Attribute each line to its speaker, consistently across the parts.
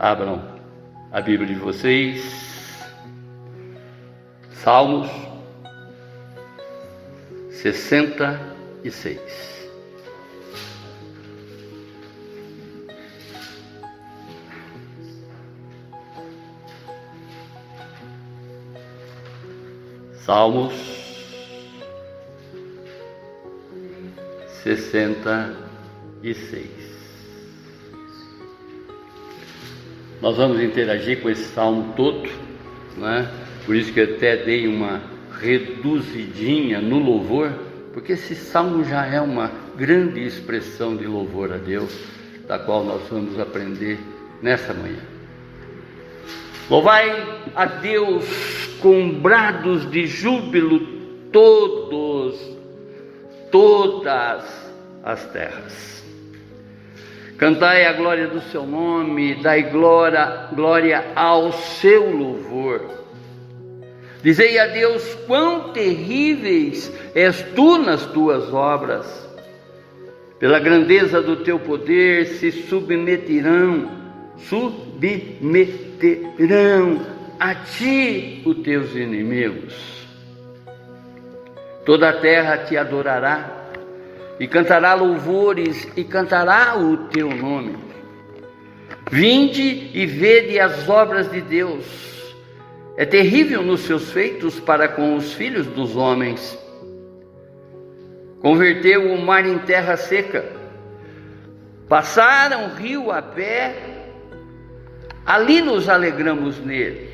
Speaker 1: Abram a Bíblia de vocês, Salmos 66. Salmos 66. Nós vamos interagir com esse salmo todo, né? Por isso que eu até dei uma reduzidinha no louvor, porque esse salmo já é uma grande expressão de louvor a Deus, da qual nós vamos aprender nessa manhã. Louvai a Deus com brados de júbilo todas as terras. Cantai a glória do seu nome, dai glória ao seu louvor. Dizei a Deus quão terríveis és tu nas tuas obras. Pela grandeza do teu poder se submeterão a ti os teus inimigos. Toda a terra te adorará e cantará louvores e cantará o teu nome. Vinde e vede as obras de Deus. É terrível nos seus feitos para com os filhos dos homens. Converteu o mar em terra seca. Passaram o rio a pé. Ali nos alegramos nele.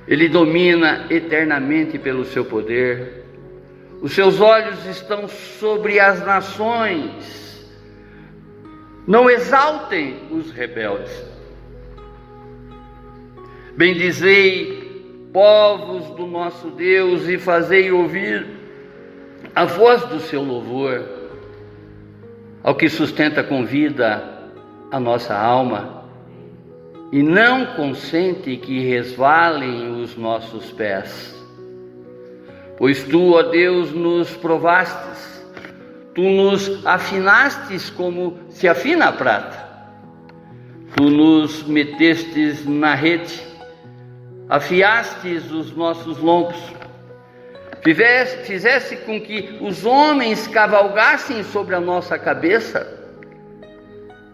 Speaker 1: Ele domina eternamente pelo seu poder. Os seus olhos estão sobre as nações. Não exaltem os rebeldes. Bendizei, povos do nosso Deus, e fazei ouvir a voz do seu louvor, ao que sustenta com vida a nossa alma, e não consente que resvalem os nossos pés. Pois tu, ó Deus, nos provastes, tu nos afinastes como se afina a prata. Tu nos metestes na rede, afiastes os nossos lombos, fizeste com que os homens cavalgassem sobre a nossa cabeça.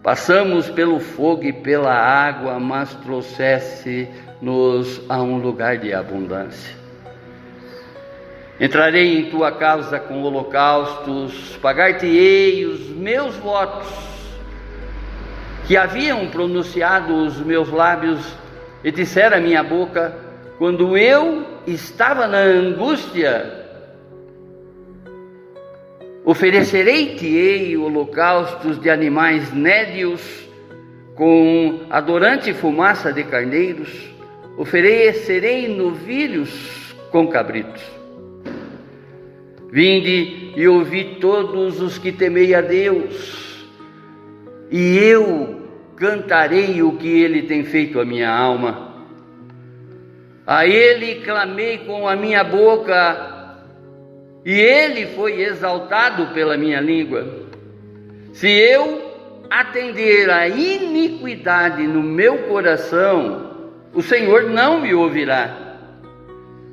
Speaker 1: Passamos pelo fogo e pela água, mas trouxeste-nos a um lugar de abundância. Entrarei em tua casa com holocaustos, pagar-te-ei os meus votos, que haviam pronunciado os meus lábios, e dissera a minha boca, quando eu estava na angústia. Oferecerei-te-ei holocaustos de animais nédios, com adorante fumaça de carneiros, oferecerei novilhos com cabritos. Vinde e ouvi todos os que temei a Deus, e eu cantarei o que Ele tem feito à minha alma. A Ele clamei com a minha boca, e Ele foi exaltado pela minha língua. Se eu atender à iniquidade no meu coração, o Senhor não me ouvirá.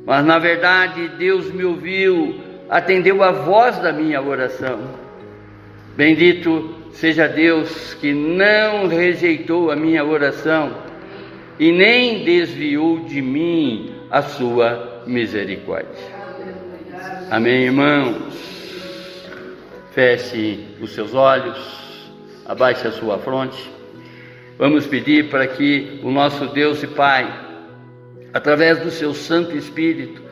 Speaker 1: Mas na verdade Deus me ouviu, atendeu a voz da minha oração. Bendito seja Deus que não rejeitou a minha oração e nem desviou de mim a sua misericórdia. Amém, irmãos? Feche os seus olhos, abaixe a sua fronte. Vamos pedir para que o nosso Deus e Pai, através do seu Santo Espírito,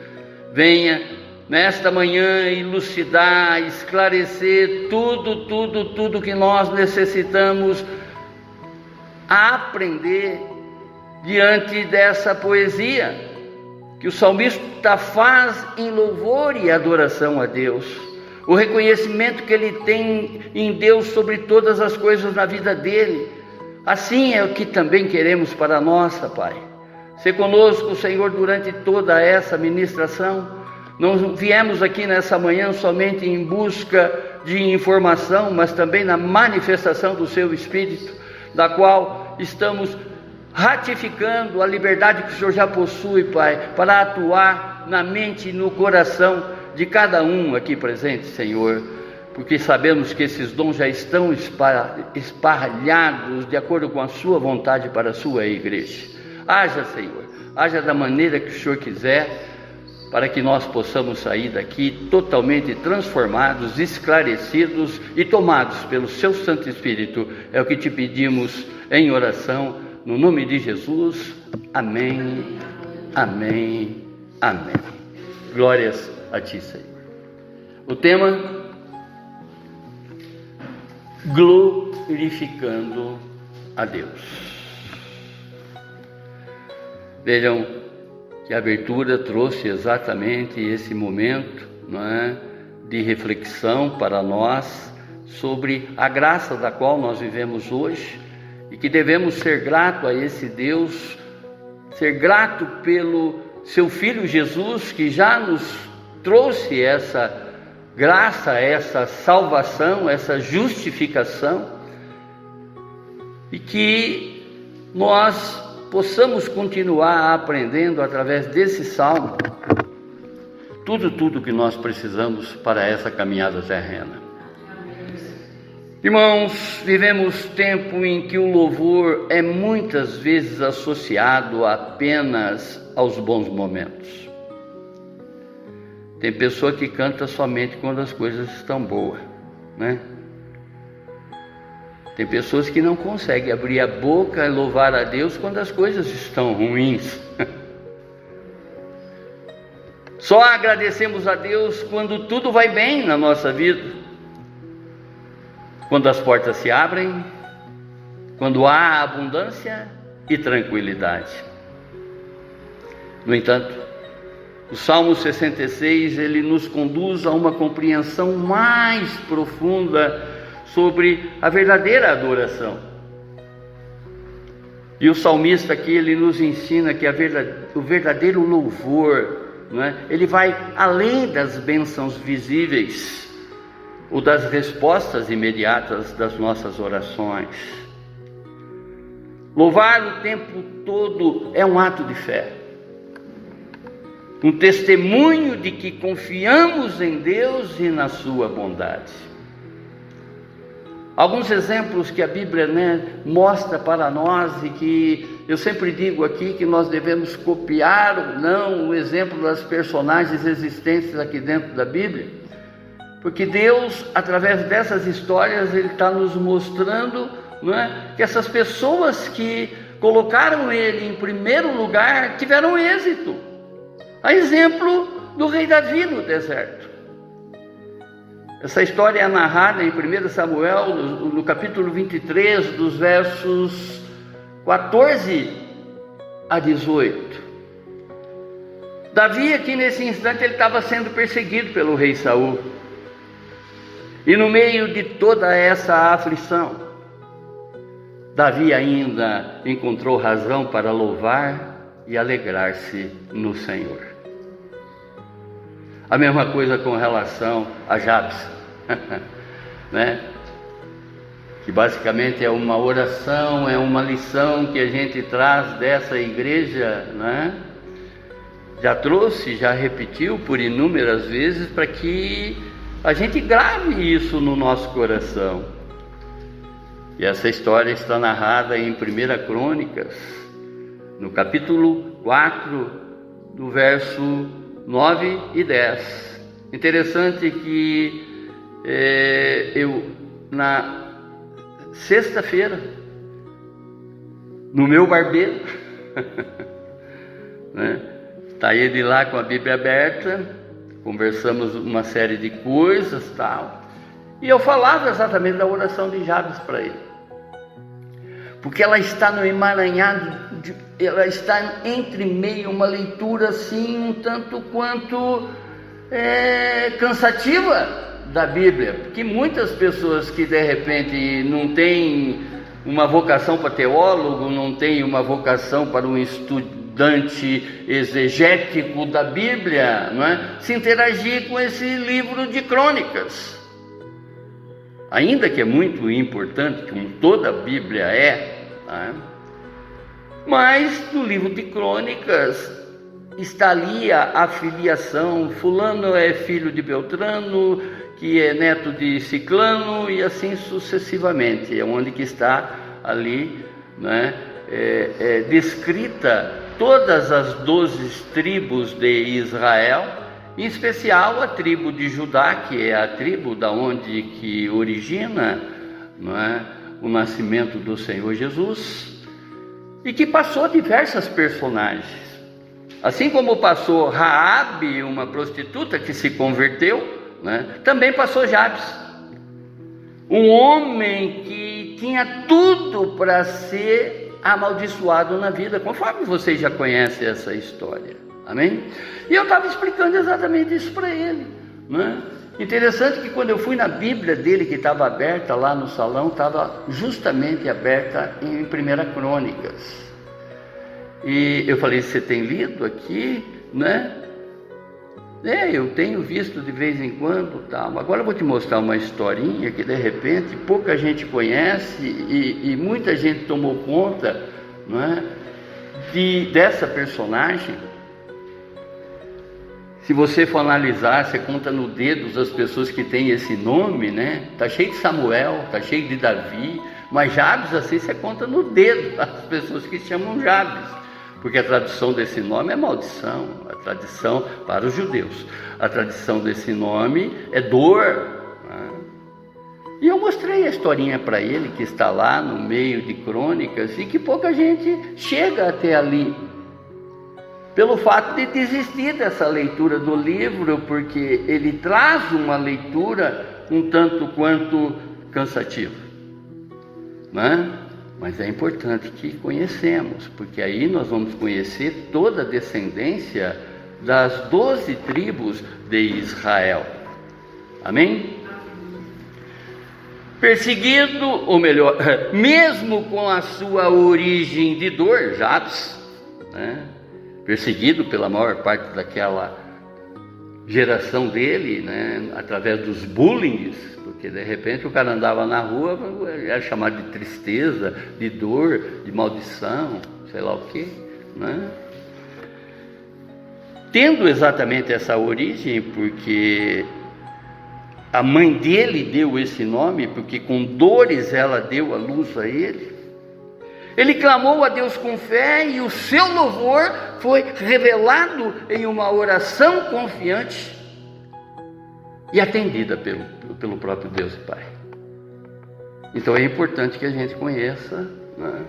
Speaker 1: venha nesta manhã elucidar, esclarecer tudo que nós necessitamos aprender diante dessa poesia que o salmista faz em louvor e adoração a Deus. O reconhecimento que ele tem em Deus sobre todas as coisas na vida dele. Assim é o que também queremos para a nossa, Pai. Ser conosco, Senhor, durante toda essa ministração. Não viemos aqui nessa manhã somente em busca de informação, mas também na manifestação do Seu Espírito, da qual qual estamos ratificando a liberdade que o Senhor já possui, Pai, para atuar na mente e no coração de cada um aqui presente, Senhor, porque sabemos que esses dons já estão esparralhados de acordo com a sua vontade para a sua igreja. Haja, Senhor, haja da maneira que o Senhor quiser, para que nós possamos sair daqui totalmente transformados, esclarecidos e tomados pelo Seu Santo Espírito. É o que te pedimos em oração, no nome de Jesus. Amém, amém, amém. Glórias a Ti, Senhor. O tema: glorificando a Deus. Vejam que a abertura trouxe exatamente esse momento, não é, de reflexão para nós sobre a graça da qual nós vivemos hoje e que devemos ser grato a esse Deus, ser grato pelo Seu Filho Jesus, que já nos trouxe essa graça, essa salvação, essa justificação, e que nós possamos continuar aprendendo através desse salmo tudo que nós precisamos para essa caminhada terrena. Irmãos, vivemos tempo em que o louvor é muitas vezes associado apenas aos bons momentos. Tem pessoa que canta somente quando as coisas estão boas, né? Tem pessoas que não conseguem abrir a boca e louvar a Deus quando as coisas estão ruins. Só agradecemos a Deus quando tudo vai bem na nossa vida, quando as portas se abrem, quando há abundância e tranquilidade. No entanto, o Salmo 66, ele nos conduz a uma compreensão mais profunda sobre a verdadeira adoração. E o salmista aqui, ele nos ensina que o verdadeiro louvor, não é? Ele vai além das bênçãos visíveis ou das respostas imediatas das nossas orações. Louvar o tempo todo é um ato de fé, um testemunho de que confiamos em Deus e na sua bondade. Alguns exemplos que a Bíblia, mostra para nós, e que eu sempre digo aqui que nós devemos copiar ou não o exemplo das personagens existentes aqui dentro da Bíblia, porque Deus, através dessas histórias, Ele está nos mostrando, que essas pessoas que colocaram Ele em primeiro lugar tiveram êxito. A exemplo do rei Davi no deserto. Essa história é narrada em 1 Samuel, no capítulo 23, dos versos 14 a 18. Davi, aqui nesse instante, ele estava sendo perseguido pelo rei Saul. E no meio de toda essa aflição, Davi ainda encontrou razão para louvar e alegrar-se no Senhor. A mesma coisa com relação a Jabes, que basicamente é uma oração, é uma lição que a gente traz dessa igreja, já trouxe, já repetiu por inúmeras vezes, para que a gente grave isso no nosso coração. E essa história está narrada em 1 Crônicas, no capítulo 4, do verso 9 e 10. Interessante que eu, na sexta-feira, no meu barbeiro, está ele lá com a Bíblia aberta, conversamos uma série de coisas, tal, e eu falava exatamente da oração de Jabes para ele, porque ela está no emaranhado, ela está entre meio, uma leitura assim, um tanto quanto cansativa da Bíblia, porque muitas pessoas que de repente não têm uma vocação para teólogo, não têm uma vocação para um estudante exegético da Bíblia, se interagir com esse livro de crônicas. Ainda que é muito importante, como toda a Bíblia é, né? Mas no livro de Crônicas está ali a filiação: fulano é filho de Beltrano, que é neto de Ciclano, e assim sucessivamente. É onde que está ali, né, descrita todas as 12 tribos de Israel, em especial a tribo de Judá, que é a tribo da onde que origina, né, o nascimento do Senhor Jesus, e que passou diversas personagens. Assim como passou Raabe, uma prostituta que se converteu, né, também passou Jabes, um homem que tinha tudo para ser amaldiçoado na vida, conforme vocês já conhecem essa história, amém? E eu estava explicando exatamente isso para ele, né? Interessante que quando eu fui na Bíblia dele, que estava aberta lá no salão, estava justamente aberta em 1 Crônicas. E eu falei: você tem lido aqui, né? Eu tenho visto de vez em quando, tal. Agora eu vou te mostrar uma historinha que de repente pouca gente conhece e muita gente tomou conta, não é, dessa personagem. Se você for analisar, você conta no dedo as pessoas que têm esse nome, né? Tá cheio de Samuel, tá cheio de Davi, mas Jabes, assim, você conta no dedo as pessoas que chamam Jabes, porque a tradução desse nome é maldição, a tradição para os judeus. A tradição desse nome é dor, né? E eu mostrei a historinha para ele, que está lá no meio de Crônicas, e que pouca gente chega até ali, pelo fato de desistir dessa leitura do livro, porque ele traz uma leitura um tanto quanto cansativa, né? Mas é importante que conhecemos, porque aí nós vamos conhecer toda a descendência das 12 tribos de Israel, amém? Perseguido, ou melhor, mesmo com a sua origem de dor, Jabes, né? Perseguido pela maior parte daquela geração dele, né, através dos bullying, porque de repente o cara andava na rua, era chamado de tristeza, de dor, de maldição, sei lá o que, né? Tendo exatamente essa origem, porque a mãe dele deu esse nome, porque com dores ela deu a luz a ele. Ele clamou a Deus com fé e o seu louvor foi revelado em uma oração confiante e atendida pelo próprio Deus e Pai. Então é importante que a gente conheça, né?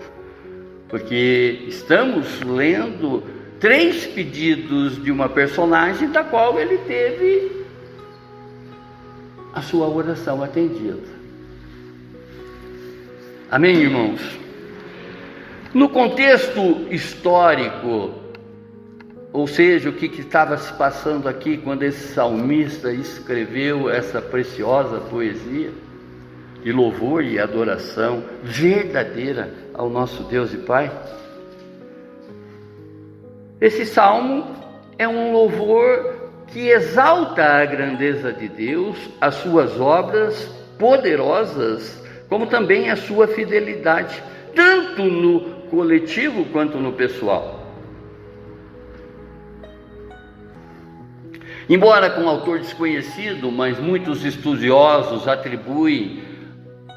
Speaker 1: Porque estamos lendo 3 pedidos de uma personagem da qual ele teve a sua oração atendida. Amém, irmãos? No contexto histórico, ou seja, o que estava se passando aqui quando esse salmista escreveu essa preciosa poesia de louvor e adoração verdadeira ao nosso Deus e Pai? Esse salmo é um louvor que exalta a grandeza de Deus, as suas obras poderosas, como também a sua fidelidade, tanto no coletivo quanto no pessoal. Embora com autor desconhecido, mas muitos estudiosos atribuem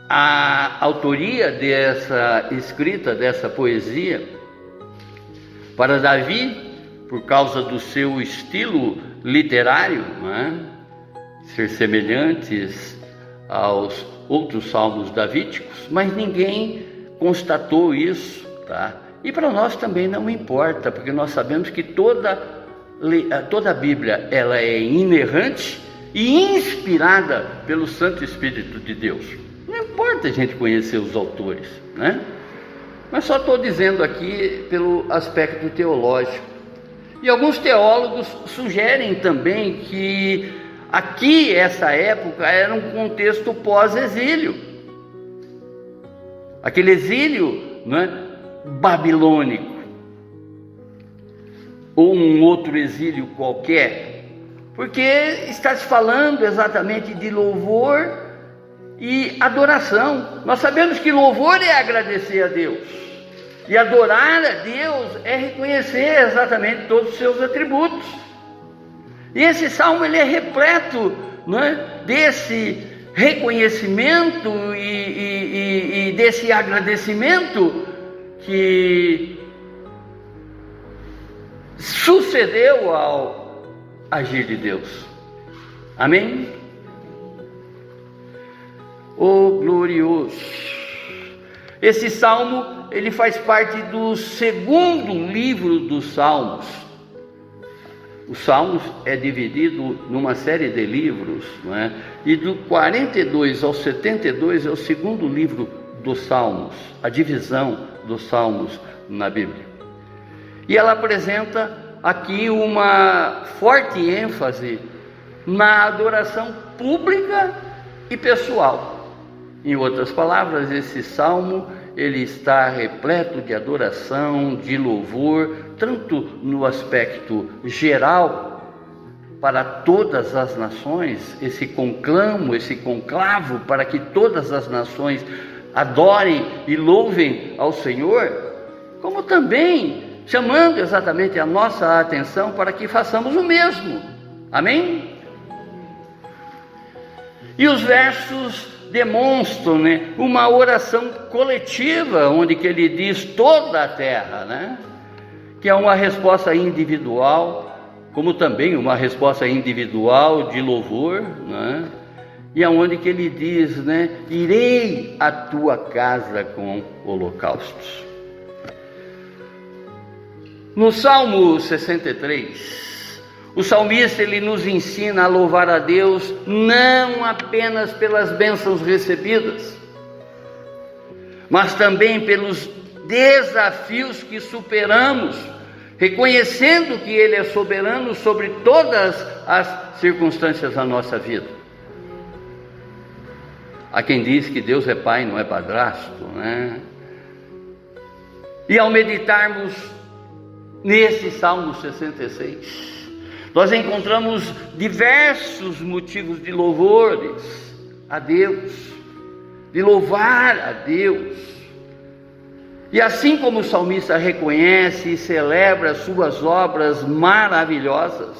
Speaker 1: a autoria dessa escrita, dessa poesia, para Davi, por causa do seu estilo literário, né, ser semelhantes aos outros salmos davídicos, mas ninguém constatou isso, tá? E para nós também não importa, porque nós sabemos que toda a Bíblia ela é inerrante e inspirada pelo Santo Espírito de Deus. Não importa a gente conhecer os autores, né? Mas só estou dizendo aqui pelo aspecto teológico. E alguns teólogos sugerem também que aqui, essa época, era um contexto pós-exílio. Aquele exílio, né, babilônico, ou um outro exílio qualquer, porque está se falando exatamente de louvor e adoração. Nós sabemos que louvor é agradecer a Deus, E adorar a Deus é reconhecer exatamente todos os seus atributos. E esse salmo ele é repleto, não é, desse reconhecimento e desse agradecimento que sucedeu ao agir de Deus. Amém? Oh glorioso! Esse salmo ele faz parte do segundo livro dos Salmos. Os Salmos é dividido numa série de livros, não é? E do 42 ao 72 é o segundo livro dos Salmos, a divisão dos Salmos na Bíblia. E ela apresenta aqui uma forte ênfase na adoração pública e pessoal. Em outras palavras, esse salmo ele está repleto de adoração, de louvor, tanto no aspecto geral para todas as nações, esse conclamo, esse conclavo para que todas as nações adorem e louvem ao Senhor, como também chamando exatamente a nossa atenção para que façamos o mesmo. Amém? E os versos demonstram, né, uma oração coletiva, onde que ele diz toda a terra, né, que é uma resposta individual, como também uma resposta individual de louvor, né, e aonde que ele diz, né, irei à tua casa com holocaustos. No Salmo 63, o salmista ele nos ensina a louvar a Deus não apenas pelas bênçãos recebidas, mas também pelos desafios que superamos, reconhecendo que Ele é soberano sobre todas as circunstâncias da nossa vida. Há quem diz que Deus é pai, não é padrasto, né? E ao meditarmos nesse Salmo 66, nós encontramos diversos motivos de louvores a Deus, de louvar a Deus. E assim como o salmista reconhece e celebra suas obras maravilhosas,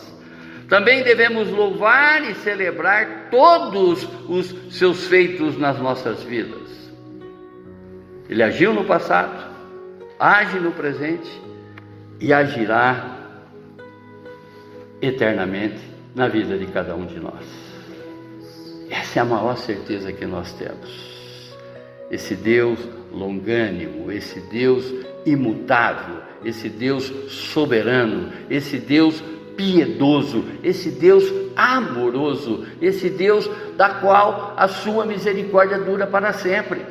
Speaker 1: também devemos louvar e celebrar todos os seus feitos nas nossas vidas. Ele agiu no passado, age no presente e agirá eternamente na vida de cada um de nós. Essa é a maior certeza que nós temos. Esse Deus longânimo, esse Deus imutável, esse Deus soberano, esse Deus piedoso, esse Deus amoroso, esse Deus da qual a sua misericórdia dura para sempre.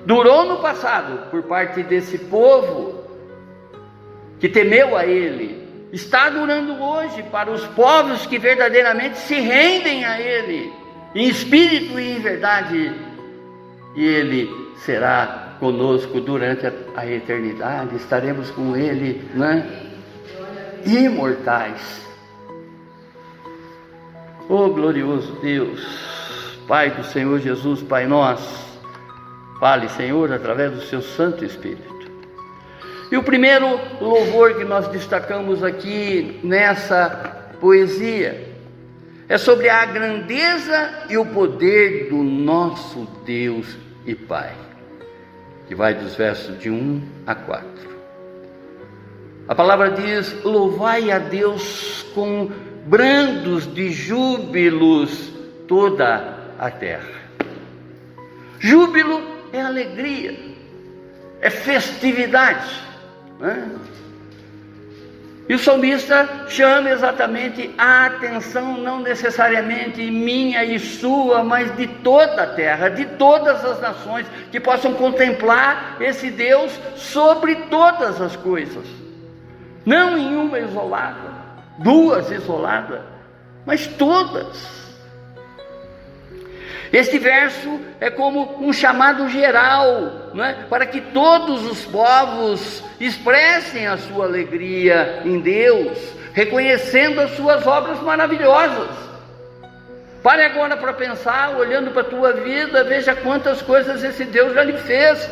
Speaker 1: Durou no passado por parte desse povo que temeu a Ele, está durando hoje para os povos que verdadeiramente se rendem a Ele, em espírito e em verdade, e Ele será conosco durante a eternidade, estaremos com Ele, né? Imortais. Oh glorioso Deus, Pai do Senhor Jesus, Pai nosso, fale, Senhor, através do seu Santo Espírito. E o primeiro louvor que nós destacamos aqui nessa poesia é sobre a grandeza e o poder do nosso Deus e Pai, que vai dos versos de 1 a 4. A palavra diz: louvai a Deus com brandos de júbilos toda a terra. Júbilo é alegria, é festividade. E o salmista chama exatamente a atenção, não necessariamente minha e sua, mas de toda a terra, de todas as nações, que possam contemplar esse Deus sobre todas as coisas, não em uma isolada, duas isoladas, mas todas. Este verso é como um chamado geral, não é? Para que todos os povos expressem a sua alegria em Deus, reconhecendo as suas obras maravilhosas. Pare agora para pensar, olhando para a tua vida, veja quantas coisas esse Deus já lhe fez.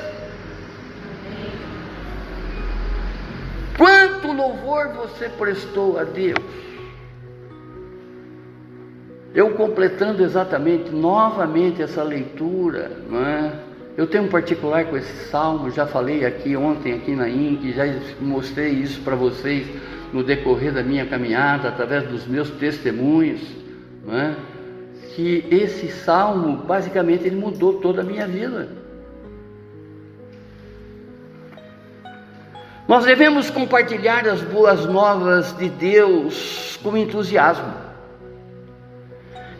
Speaker 1: quanto louvor você prestou a Deus. Eu completando exatamente, novamente essa leitura, não é? Eu tenho um particular com esse salmo, já falei aqui ontem, aqui na INC, já mostrei isso para vocês no decorrer da minha caminhada, através dos meus testemunhos, não é? Que esse salmo, basicamente, ele mudou toda a minha vida. Nós devemos compartilhar as boas novas de Deus com entusiasmo,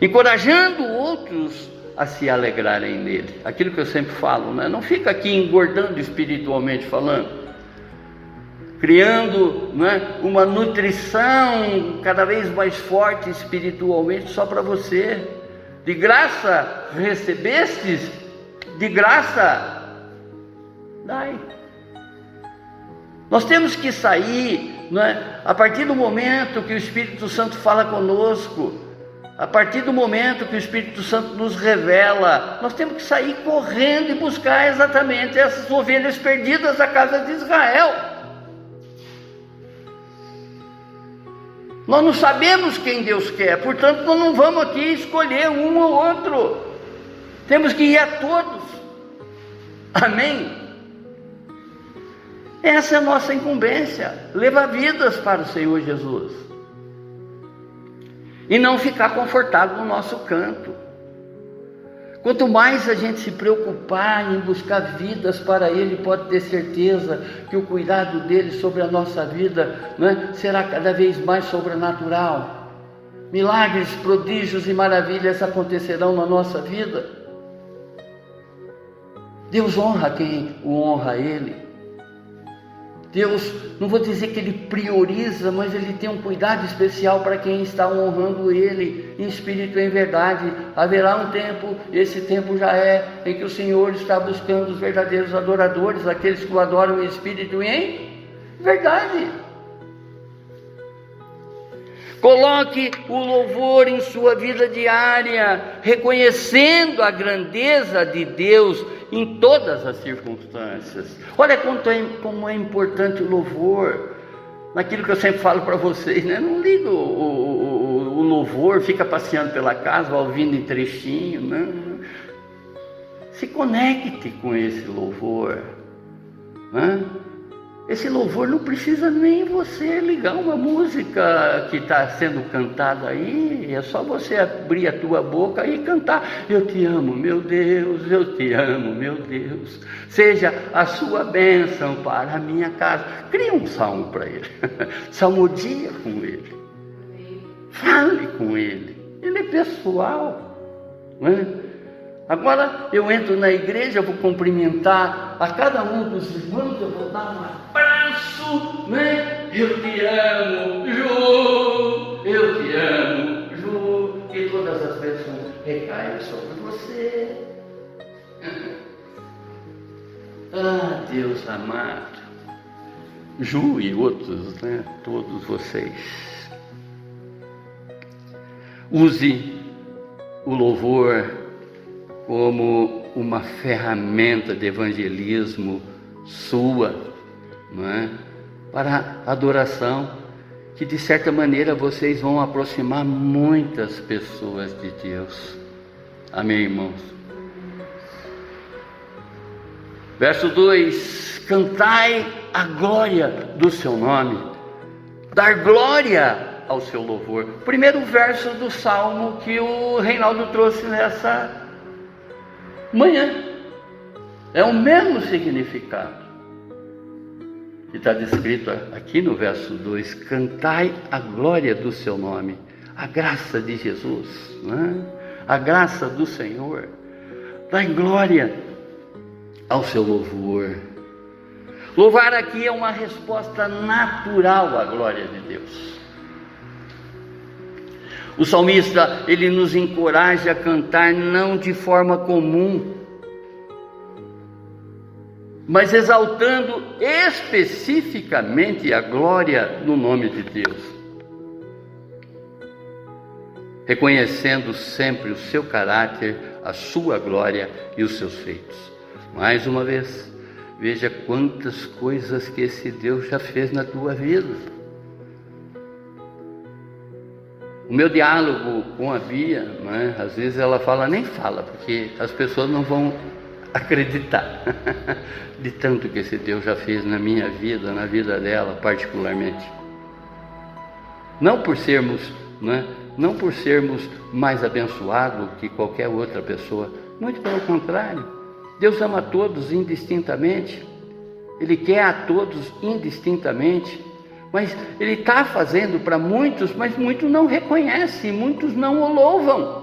Speaker 1: encorajando outros a se alegrarem nele. Aquilo que eu sempre falo, né? Não fica aqui engordando espiritualmente falando, criando, né, uma nutrição cada vez mais forte espiritualmente só para você. De graça recebestes, de graça dai. Nós temos que sair, né, a partir do momento que o Espírito Santo fala conosco, a partir do momento que o Espírito Santo nos revela, nós temos que sair correndo e buscar exatamente essas ovelhas perdidas da casa de Israel. Nós não sabemos quem Deus quer, portanto nós não vamos aqui escolher um ou outro, temos que ir a todos, amém? Essa é a nossa incumbência, levar vidas para o Senhor Jesus, e não ficar confortado no nosso canto. Quanto mais a gente se preocupar em buscar vidas para Ele, pode ter certeza que o cuidado dele sobre a nossa vida, né, será cada vez mais sobrenatural. Milagres, prodígios e maravilhas acontecerão na nossa vida. Deus honra quem o honra a Ele. Deus, não vou dizer que Ele prioriza, mas Ele tem um cuidado especial para quem está honrando Ele em espírito e em verdade. Haverá um tempo, esse tempo já é, em que o Senhor está buscando os verdadeiros adoradores, aqueles que o adoram em espírito e em verdade. Coloque o louvor em sua vida diária, reconhecendo a grandeza de Deus em todas as circunstâncias. Olha como é importante o louvor, naquilo que eu sempre falo para vocês, né? Não liga o louvor, fica passeando pela casa, ouvindo em trechinho, não. Se conecte com esse louvor, né? Esse louvor não precisa nem você ligar uma música que está sendo cantada aí, é só você abrir a tua boca e cantar. Eu te amo, meu Deus, eu te amo, meu Deus. Seja a sua bênção para a minha casa. Cria um salmo para ele, salmodia com ele, fale com ele, ele é pessoal, não é? Agora eu entro na igreja, eu vou cumprimentar a cada um dos irmãos, eu vou dar um abraço, né? Eu te amo, Ju, eu te amo, Ju, e todas as bênçãos recaem sobre você. Ah, Deus amado, Ju e outros, né? Todos vocês, use o louvor como uma ferramenta de evangelismo sua, não é? Para adoração, que de certa maneira vocês vão aproximar muitas pessoas de Deus. Amém, irmãos? Verso 2: cantai a glória do seu nome, dar glória ao seu louvor. Primeiro verso do salmo que o Reinaldo trouxe nessa manhã, é o mesmo significado que está descrito aqui no verso 2: cantai a glória do seu nome, a graça de Jesus, né? A graça do Senhor, dai glória ao seu louvor. Louvar aqui é uma resposta natural à glória de Deus. O salmista, ele nos encoraja a cantar não de forma comum, mas exaltando especificamente a glória no nome de Deus, reconhecendo sempre o seu caráter, a sua glória e os seus feitos. Mais uma vez, Veja quantas coisas que esse Deus já fez na tua vida. O meu diálogo com a Bia, né, às vezes ela nem fala, porque as pessoas não vão acreditar de tanto que esse Deus já fez na minha vida, na vida dela particularmente. Não por sermos mais abençoados que qualquer outra pessoa, muito pelo contrário. Deus ama a todos indistintamente, Ele quer a todos indistintamente, mas Ele está fazendo para muitos, mas muitos não reconhecem, muitos não o louvam.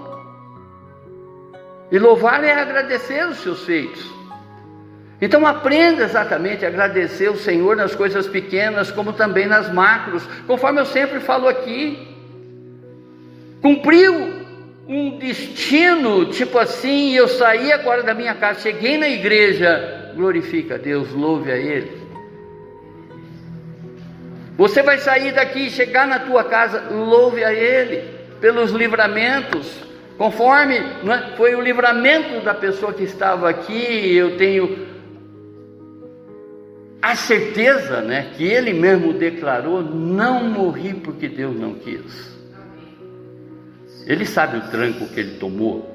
Speaker 1: E louvar é agradecer os seus feitos. Então aprenda exatamente a agradecer o Senhor nas coisas pequenas, como também nas macros, conforme eu sempre falo aqui. Cumpriu um destino, tipo assim, eu saí agora da minha casa, cheguei na igreja, glorifica a Deus, louve a Ele. Você vai sair daqui, chegar na tua casa, louve a Ele, pelos livramentos, conforme foi o livramento da pessoa que estava aqui. Eu tenho a certeza, que ele mesmo declarou: não morri porque Deus não quis. Ele sabe o tranco que ele tomou.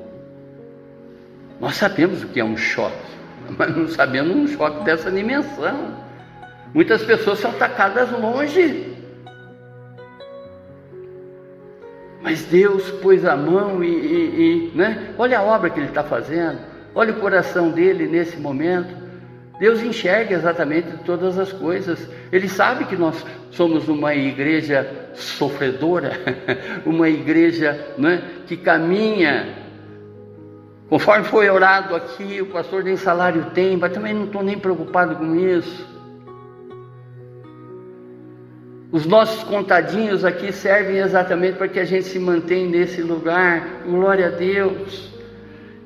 Speaker 1: Nós sabemos o que é um choque, mas não sabemos um choque dessa dimensão. Muitas pessoas são tacadas longe, mas Deus pôs a mão olha a obra que Ele está fazendo, olha o coração dele nesse momento. Deus enxerga exatamente todas as coisas. Ele sabe que nós somos uma igreja sofredora, uma igreja que caminha, conforme foi orado aqui. O pastor nem salário tem, mas também não estou nem preocupado com isso. Os nossos contadinhos aqui servem exatamente para que a gente se mantenha nesse lugar. Glória a Deus.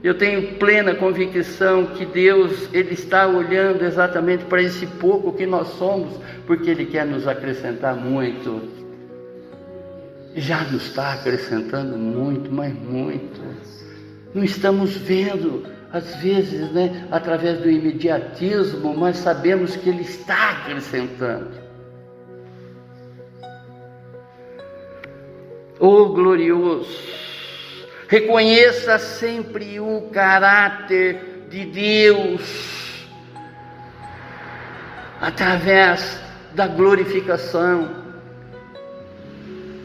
Speaker 1: Eu tenho plena convicção que Deus, Ele está olhando exatamente para esse pouco que nós somos, porque Ele quer nos acrescentar muito. Já nos está acrescentando muito, mas muito. Não estamos vendo, às vezes, através do imediatismo, mas sabemos que Ele está acrescentando. Oh, glorioso! Reconheça sempre o caráter de Deus através da glorificação,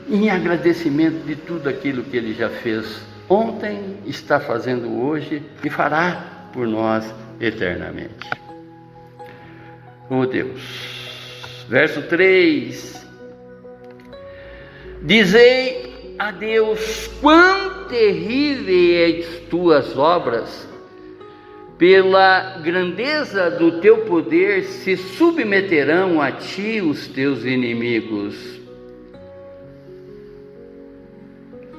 Speaker 1: em agradecimento de tudo aquilo que Ele já fez ontem, está fazendo hoje e fará por nós eternamente. Oh Deus, verso 3: dizei a Deus, quão terríveis tuas obras, pela grandeza do teu poder se submeterão a ti os teus inimigos.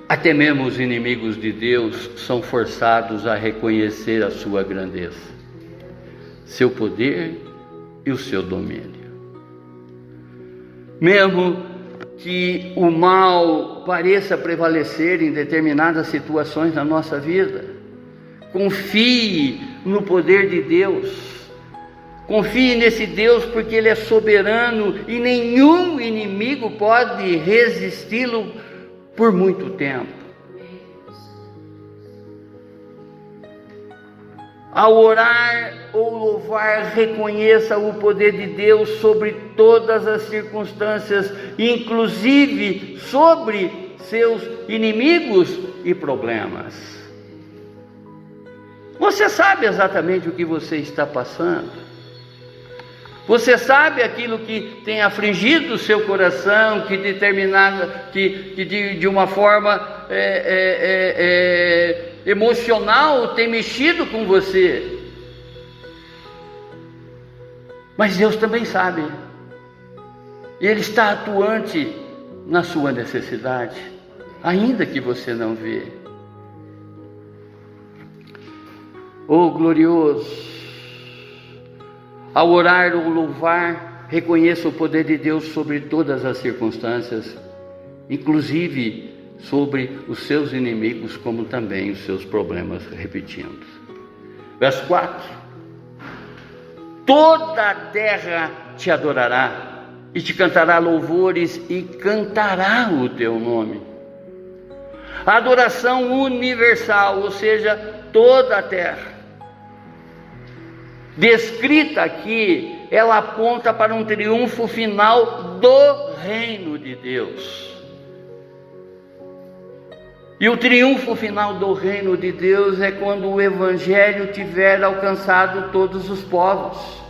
Speaker 1: Até mesmo os inimigos de Deus são forçados a reconhecer a sua grandeza, seu poder e o seu domínio. Mesmo que o mal pareça prevalecer em determinadas situações na nossa vida, confie no poder de Deus, confie nesse Deus, porque Ele é soberano e nenhum inimigo pode resisti-lo por muito tempo. Ao orar ou louvar, reconheça o poder de Deus sobre todas as circunstâncias, inclusive sobre seus inimigos e problemas. Você sabe exatamente o que você está passando. Você sabe aquilo que tem afligido o seu coração, que de uma forma emocional tem mexido com você. Mas Deus também sabe. Ele está atuante na sua necessidade, ainda que você não vê. Oh glorioso! Ao orar ou louvar, reconheça o poder de Deus sobre todas as circunstâncias, inclusive sobre os seus inimigos, como também os seus problemas, repetindo. Verso 4: toda a terra te adorará, e te cantará louvores, e cantará o teu nome. A adoração universal, ou seja, toda a terra, descrita aqui, ela aponta para um triunfo final do reino de Deus. E o triunfo final do reino de Deus é quando o Evangelho tiver alcançado todos os povos.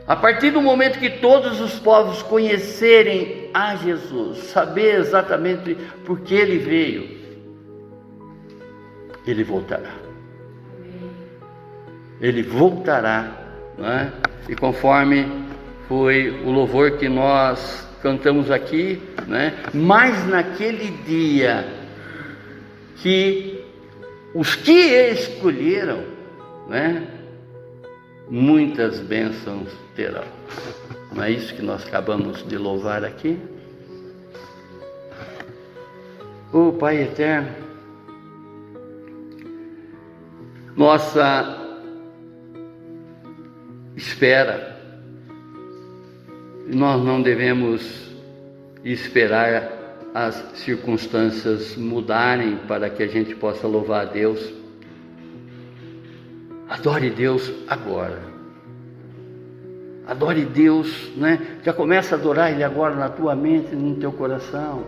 Speaker 1: A partir do momento que todos os povos conhecerem a Jesus, saber exatamente por que ele veio, ele voltará. Ele voltará, né? E conforme foi o louvor que nós cantamos aqui, né? Mas naquele dia que os que escolheram, né? Muitas bênçãos terão. Não é isso que nós acabamos de louvar aqui? Ô Pai eterno, nossa espera, nós não devemos esperar as circunstâncias mudarem para que a gente possa louvar a Deus. Adore Deus agora. Adore Deus, né? Já começa a adorar Ele agora na tua mente, no teu coração,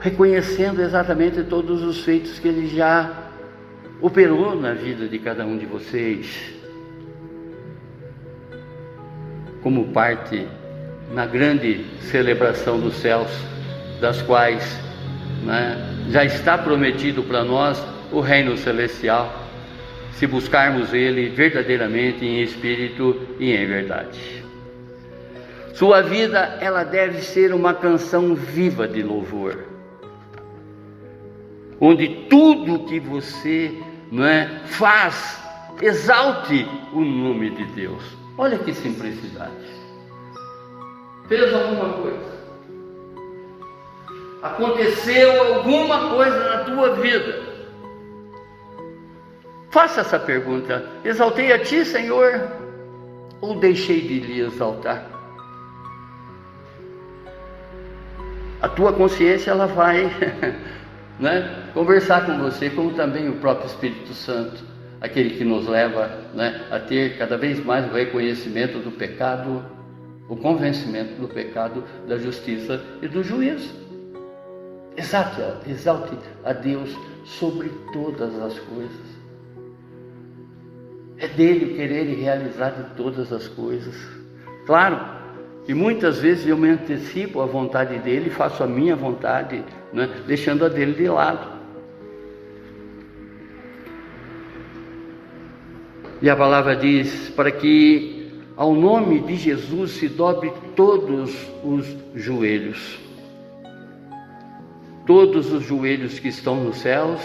Speaker 1: reconhecendo exatamente todos os feitos que Ele já operou na vida de cada um de vocês, como parte na grande celebração dos céus, das quais, né, já está prometido para nós o reino celestial, se buscarmos Ele verdadeiramente em espírito e em verdade. Sua vida, ela deve ser uma canção viva de louvor, onde tudo que você, né, faz, exalte o nome de Deus. Olha que simplicidade. Fez alguma coisa? Aconteceu alguma coisa na tua vida? Faça essa pergunta: exaltei a Ti, Senhor, ou deixei de lhe exaltar? A tua consciência, ela vai né, conversar com você, como também o próprio Espírito Santo, aquele que nos leva, né, a ter cada vez mais o reconhecimento do pecado, o convencimento do pecado, da justiça e do juízo. Exalte a Deus sobre todas as coisas. É dele querer e realizar de todas as coisas. Claro que muitas vezes eu me antecipo à vontade dele, faço a minha vontade, né, deixando a dele de lado. E a palavra diz: para que ao nome de Jesus se dobre todos os joelhos. Todos os joelhos que estão nos céus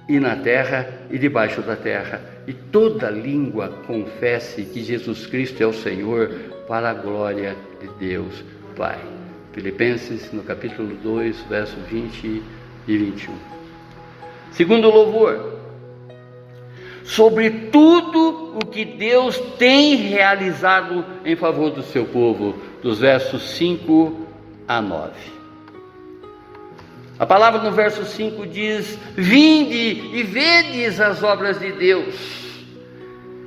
Speaker 1: e na terra e debaixo da terra. E toda língua confesse que Jesus Cristo é o Senhor, para a glória de Deus Pai. Filipenses, no capítulo 2, verso 20 e 21. Segundo louvor: sobre tudo o que Deus tem realizado em favor do seu povo, dos versos 5 a 9. A palavra no verso 5 diz: vinde e vedes as obras de Deus.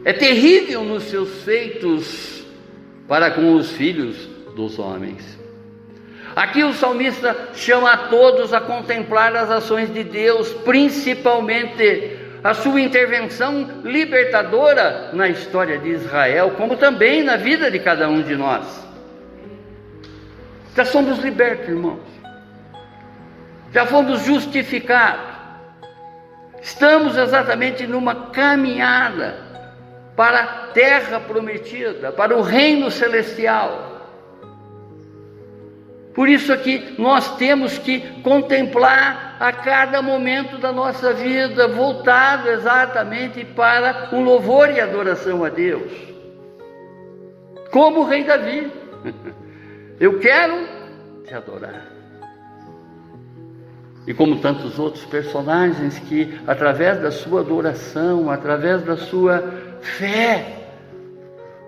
Speaker 1: É terrível nos seus feitos para com os filhos dos homens. Aqui o salmista chama a todos a contemplar as ações de Deus, principalmente a sua intervenção libertadora na história de Israel, como também na vida de cada um de nós. Já somos libertos, irmãos. Já fomos justificados. Estamos exatamente numa caminhada para a terra prometida, para o reino celestial. Por isso aqui nós temos que contemplar a cada momento da nossa vida, voltado exatamente para um louvor e adoração a Deus. Como o rei Davi: eu quero te adorar. E como tantos outros personagens que, através da sua adoração, através da sua fé,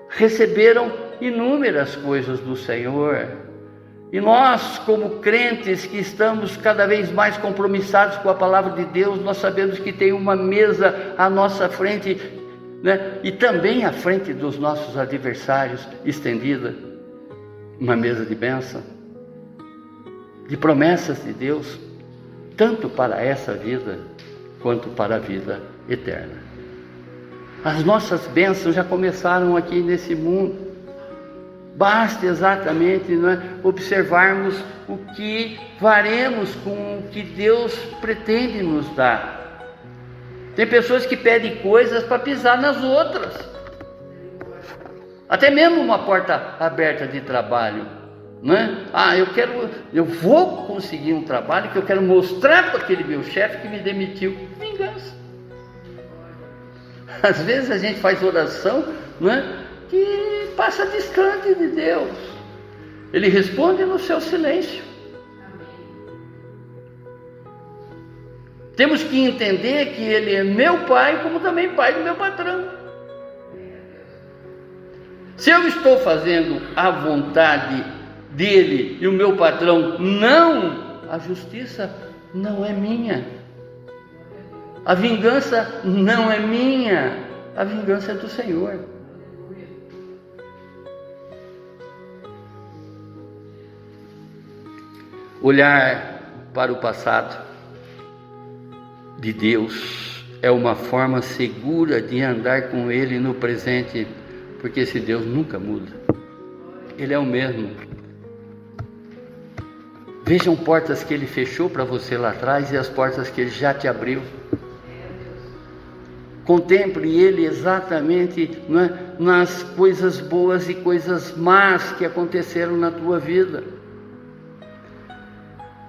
Speaker 1: receberam inúmeras coisas do Senhor. E nós, como crentes que estamos cada vez mais compromissados com a palavra de Deus, nós sabemos que tem uma mesa à nossa frente, né? E também à frente dos nossos adversários, estendida, uma mesa de bênção, de promessas de Deus, tanto para essa vida, quanto para a vida eterna. As nossas bênçãos já começaram aqui nesse mundo. Basta exatamente, observarmos o que faremos com o que Deus pretende nos dar. Tem pessoas que pedem coisas para pisar nas outras. Até mesmo uma porta aberta de trabalho, né? Eu vou conseguir um trabalho que eu quero mostrar para aquele meu chefe que me demitiu. Vingança. Às vezes a gente faz oração, que passa distante de Deus. Ele responde no seu silêncio. Temos que entender que Ele é meu pai, como também pai do meu patrão. Se eu estou fazendo a vontade dele e o meu patrão não, a justiça não é minha. A vingança não é minha. A vingança é do Senhor. Olhar para o passado de Deus é uma forma segura de andar com Ele no presente, porque esse Deus nunca muda. Ele é o mesmo. Vejam portas que Ele fechou para você lá atrás e as portas que Ele já te abriu. Contemple Ele exatamente nas coisas boas e coisas más que aconteceram na tua vida.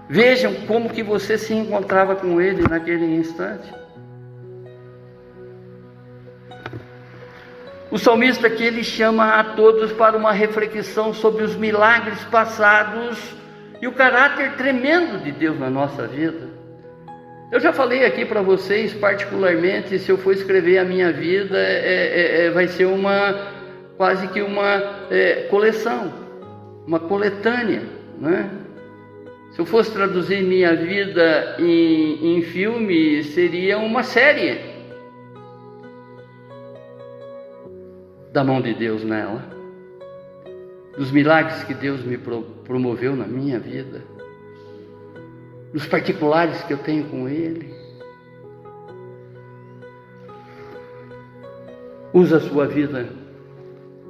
Speaker 1: Vejam como que você se encontrava com Ele naquele instante. O salmista aqui, ele chama a todos para uma reflexão sobre os milagres passados e o caráter tremendo de Deus na nossa vida. Eu já falei aqui para vocês, particularmente, se eu for escrever a minha vida, vai ser quase que uma coleção, uma coletânea, né? Se eu fosse traduzir minha vida em filme, seria uma série da mão de Deus nela, dos milagres que Deus me promoveu na minha vida, dos particulares que eu tenho com Ele. Usa a sua vida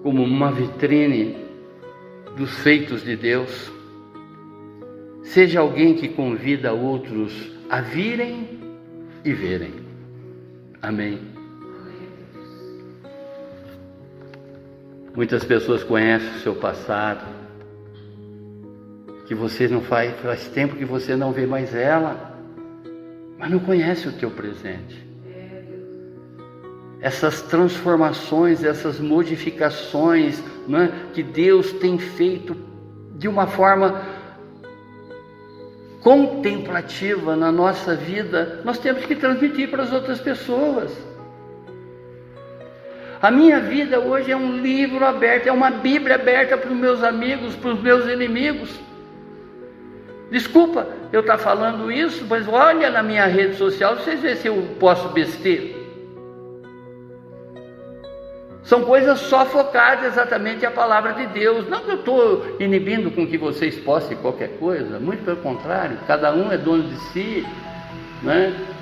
Speaker 1: como uma vitrine dos feitos de Deus. Seja alguém que convida outros a virem e verem. Amém. Muitas pessoas conhecem o seu passado, que você não faz tempo que você não vê mais ela, mas não conhece o teu presente. Essas transformações, essas modificações, que Deus tem feito de uma forma contemplativa na nossa vida, nós temos que transmitir para as outras pessoas. A minha vida hoje é um livro aberto, é uma Bíblia aberta para os meus amigos, para os meus inimigos. Desculpa eu estar falando isso, mas olha na minha rede social, vocês veem se eu posso besteira. São coisas só focadas exatamente à palavra de Deus. Não que eu estou inibindo com que vocês postem qualquer coisa, muito pelo contrário, cada um é dono de si,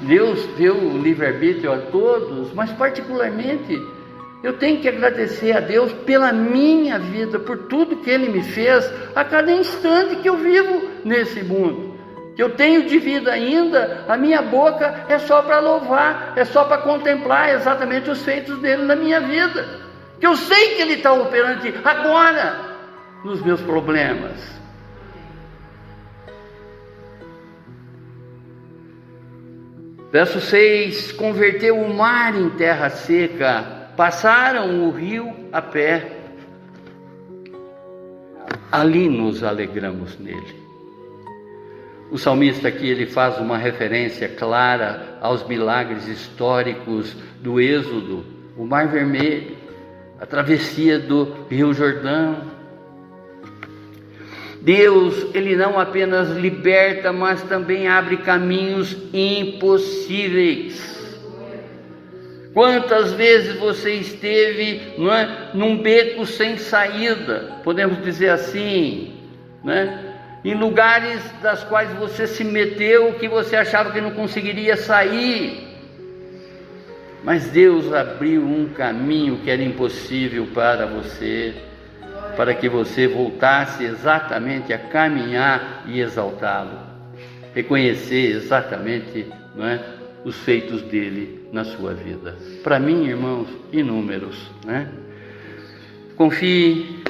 Speaker 1: Deus deu o livre-arbítrio a todos, mas particularmente eu tenho que agradecer a Deus pela minha vida, por tudo que Ele me fez, a cada instante que eu vivo nesse mundo. Que eu tenho de vida ainda, a minha boca é só para louvar, é só para contemplar exatamente os feitos dele na minha vida. Que eu sei que ele está operante agora nos meus problemas. Verso 6: converteu o mar em terra seca, passaram o rio a pé, ali nos alegramos nele. O salmista aqui ele faz uma referência clara aos milagres históricos do Êxodo, o Mar Vermelho, a travessia do Rio Jordão. Deus, ele não apenas liberta, mas também abre caminhos impossíveis. Quantas vezes você esteve, num beco sem saída, podemos dizer assim, em lugares das quais você se meteu, que você achava que não conseguiria sair, mas Deus abriu um caminho que era impossível para você, para que você voltasse exatamente a caminhar e exaltá-lo, reconhecer exatamente, os feitos dele na sua vida. Para mim, irmãos, inúmeros, Confie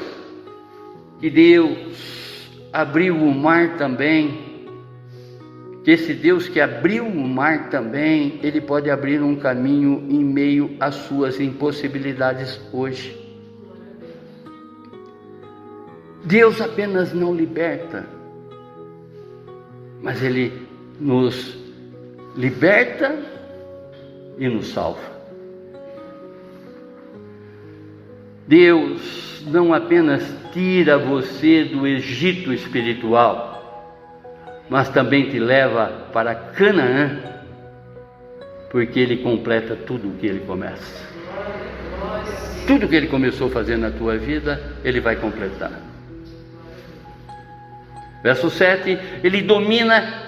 Speaker 1: que Deus abriu o mar também, que esse Deus que abriu o mar também, ele pode abrir um caminho em meio às suas impossibilidades hoje. Deus apenas não liberta, mas ele nos liberta e nos salva. Deus não apenas tira você do Egito espiritual, mas também te leva para Canaã, porque ele completa tudo o que ele começa. Tudo que ele começou a fazer na tua vida, ele vai completar. Verso 7, ele domina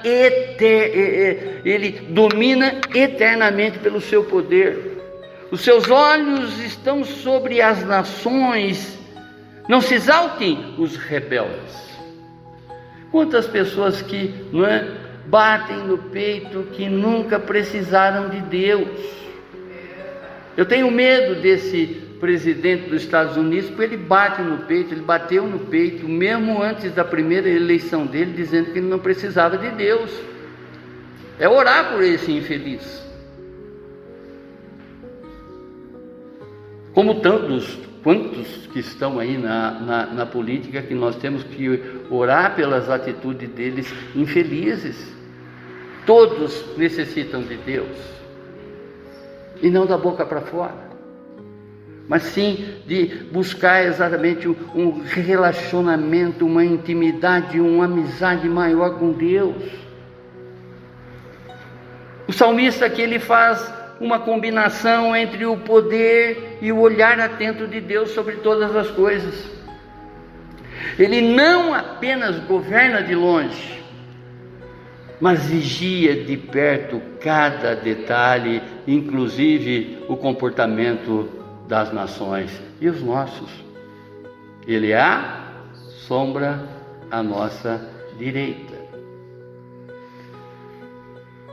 Speaker 1: eternamente pelo seu poder. Os seus olhos estão sobre as nações. Não se exaltem os rebeldes. Quantas pessoas que batem no peito, que nunca precisaram de Deus. Eu tenho medo desse presidente dos Estados Unidos, porque ele bate no peito, ele bateu no peito, mesmo antes da primeira eleição dele, dizendo que ele não precisava de Deus. É orar por esse infeliz. Como quantos que estão aí na política, que nós temos que orar pelas atitudes deles infelizes. Todos necessitam de Deus, e não da boca para fora, mas sim de buscar exatamente um relacionamento, uma intimidade, uma amizade maior com Deus. O salmista aqui ele faz uma combinação entre o poder e o olhar atento de Deus sobre todas as coisas. Ele não apenas governa de longe, mas vigia de perto cada detalhe, inclusive o comportamento das nações e os nossos. Ele assombra a nossa direita.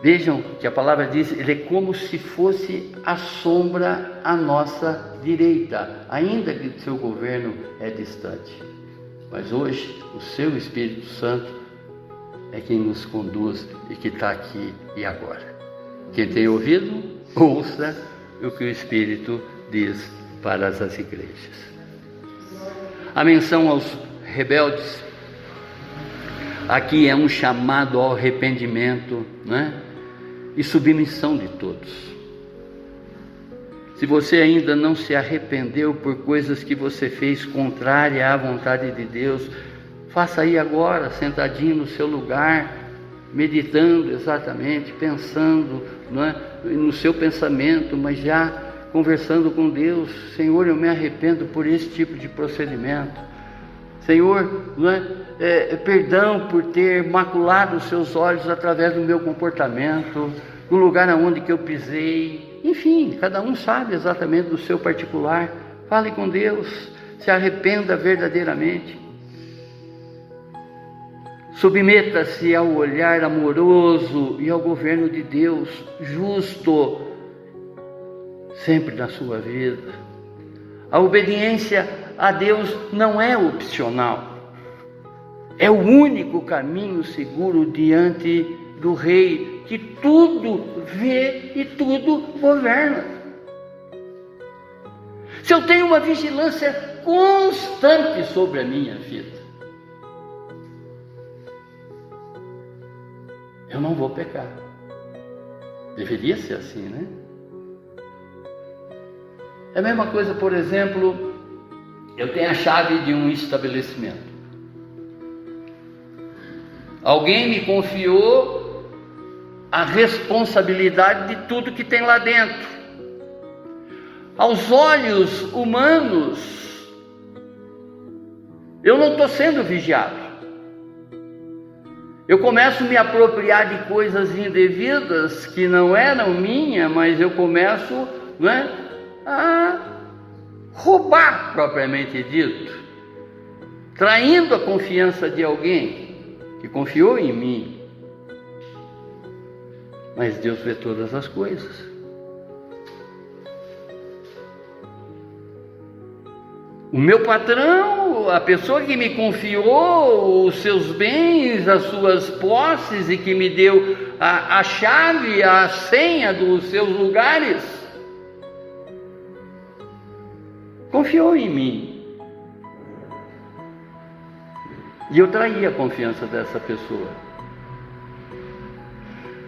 Speaker 1: Vejam que a palavra diz, ele é como se fosse a sombra à nossa direita, ainda que o seu governo é distante. Mas hoje, o seu Espírito Santo é quem nos conduz e que está aqui e agora. Quem tem ouvido, ouça o que o Espírito diz para as igrejas. A menção aos rebeldes aqui é um chamado ao arrependimento, e submissão de todos. Se você ainda não se arrependeu por coisas que você fez contrária à vontade de Deus, faça aí agora, sentadinho no seu lugar, meditando exatamente, pensando no seu pensamento, mas já conversando com Deus. Senhor, eu me arrependo por esse tipo de procedimento. Senhor, perdão por ter maculado os seus olhos através do meu comportamento, do lugar aonde que eu pisei. Enfim, cada um sabe exatamente do seu particular. Fale com Deus, se arrependa verdadeiramente. Submeta-se ao olhar amoroso e ao governo de Deus, justo, sempre na sua vida. A obediência a Deus não é opcional. É o único caminho seguro diante do Rei, que tudo vê e tudo governa. Se eu tenho uma vigilância constante sobre a minha vida, eu não vou pecar. Deveria ser assim, né? É a mesma coisa, por exemplo, eu tenho a chave de um estabelecimento. Alguém me confiou a responsabilidade de tudo que tem lá dentro. Aos olhos humanos, eu não estou sendo vigiado. Eu começo a me apropriar de coisas indevidas que não eram minhas, mas eu começo, a roubar, propriamente dito, traindo a confiança de alguém que confiou em mim. Mas Deus vê todas as coisas. O meu patrão, a pessoa que me confiou os seus bens, as suas posses e que me deu a chave, a senha dos seus lugares, confiou em mim. E eu traí a confiança dessa pessoa.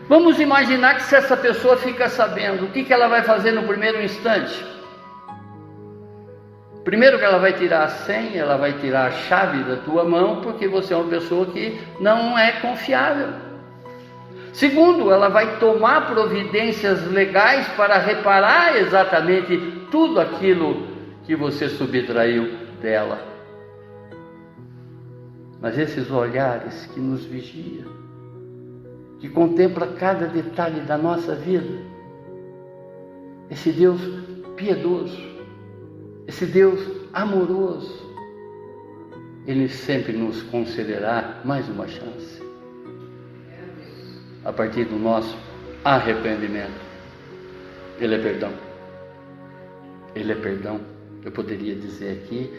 Speaker 1: Vamos imaginar que se essa pessoa fica sabendo, o que ela vai fazer no primeiro instante? Primeiro que ela vai tirar a senha, ela vai tirar a chave da tua mão, porque você é uma pessoa que não é confiável. Segundo, ela vai tomar providências legais para reparar exatamente tudo aquilo que você subtraiu dela. Mas esses olhares que nos vigiam, que contempla cada detalhe da nossa vida, esse Deus piedoso, esse Deus amoroso, Ele sempre nos concederá mais uma chance, a partir do nosso arrependimento. Ele é perdão. Ele é perdão. Eu poderia dizer aqui,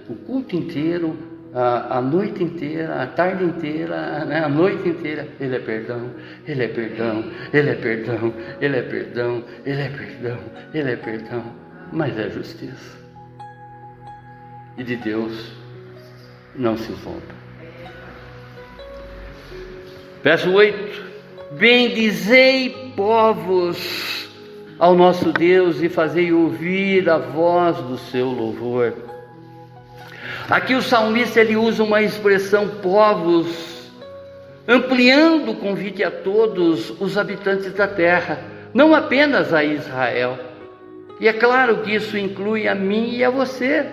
Speaker 1: o culto inteiro, a noite inteira, a tarde inteira, a noite inteira, Ele é perdão, Ele é perdão, Ele é perdão, Ele é perdão, Ele é perdão, Ele é perdão. Mas é justiça. E de Deus não se volta. Verso 8: bendizei povos ao nosso Deus e fazei ouvir a voz do seu louvor. Aqui o salmista ele usa uma expressão povos, ampliando o convite a todos os habitantes da terra, não apenas a Israel. E é claro que isso inclui a mim e a você.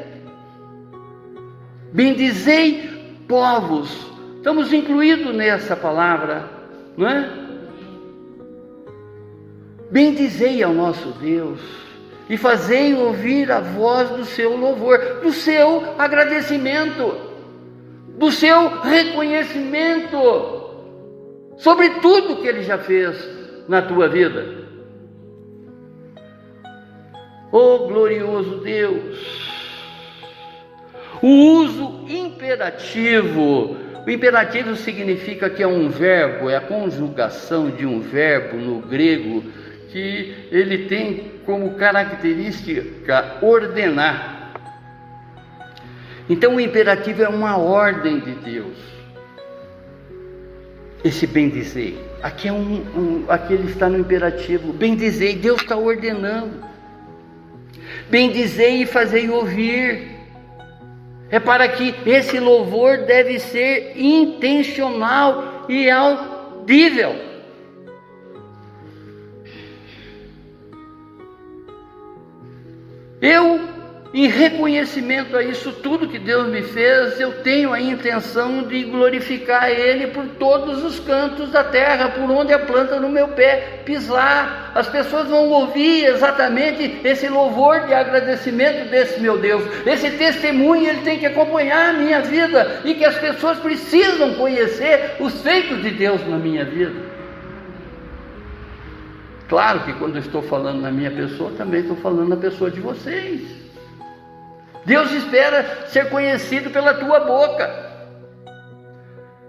Speaker 1: Bendizei povos, estamos incluídos nessa palavra, não é? Bendizei ao nosso Deus e fazei ouvir a voz do seu louvor, do seu agradecimento, do seu reconhecimento sobre tudo que Ele já fez na tua vida. Oh glorioso Deus! O uso imperativo. O imperativo significa que é um verbo, é a conjugação de um verbo no grego, que ele tem como característica ordenar. Então o imperativo é uma ordem de Deus. Esse bendizei, aqui aqui ele está no imperativo. Bendizei, Deus está ordenando. Bendizei e fazei ouvir. É para que esse louvor deve ser intencional e audível. Eu, em reconhecimento a isso tudo que Deus me fez, eu tenho a intenção de glorificar Ele por todos os cantos da terra, por onde a planta no meu pé pisar. As pessoas vão ouvir exatamente esse louvor de agradecimento desse meu Deus. Esse testemunho ele tem que acompanhar a minha vida, e que as pessoas precisam conhecer os feitos de Deus na minha vida. Claro que quando eu estou falando na minha pessoa, também estou falando na pessoa de vocês. Deus espera ser conhecido pela tua boca.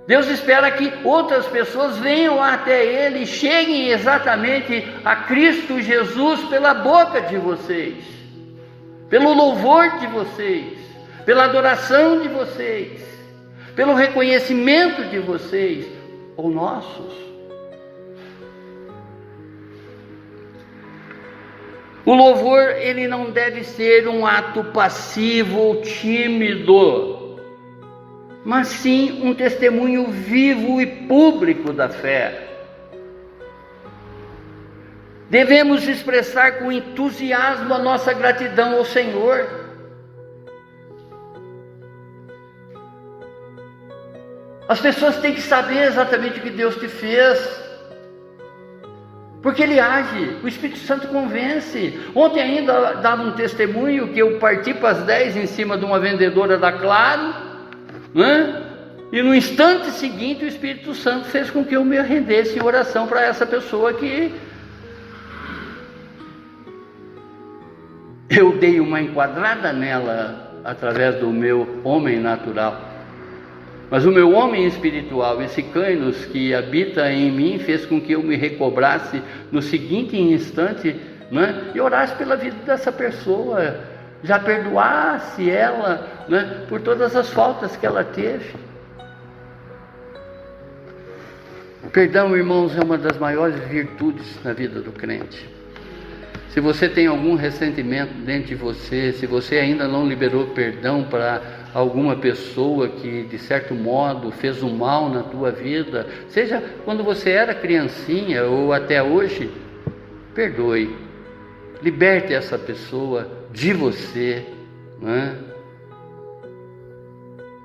Speaker 1: Deus espera que outras pessoas venham até Ele e cheguem exatamente a Cristo Jesus pela boca de vocês, pelo louvor de vocês, pela adoração de vocês, pelo reconhecimento de vocês, ou nossos, O louvor, ele não deve ser um ato passivo ou tímido, mas sim um testemunho vivo e público da fé. Devemos expressar com entusiasmo a nossa gratidão ao Senhor. As pessoas têm que saber exatamente o que Deus te fez, porque Ele age, o Espírito Santo convence. Ontem ainda dava um testemunho que eu parti para as 10 em cima de uma vendedora da Claro, né? E no instante seguinte o Espírito Santo fez com que eu me rendesse em oração para essa pessoa que eu dei uma enquadrada nela através do meu homem natural. Mas o meu homem espiritual, esse Cainus que habita em mim, fez com que eu me recobrasse no seguinte instante, né? E orasse pela vida dessa pessoa, já perdoasse ela, né? Por todas as faltas que ela teve. O perdão, irmãos, é uma das maiores virtudes na vida do crente. Se você tem algum ressentimento dentro de você, se você ainda não liberou perdão para alguma pessoa que de certo modo fez um mal na tua vida, seja quando você era criancinha ou até hoje, perdoe, liberte essa pessoa de você, né?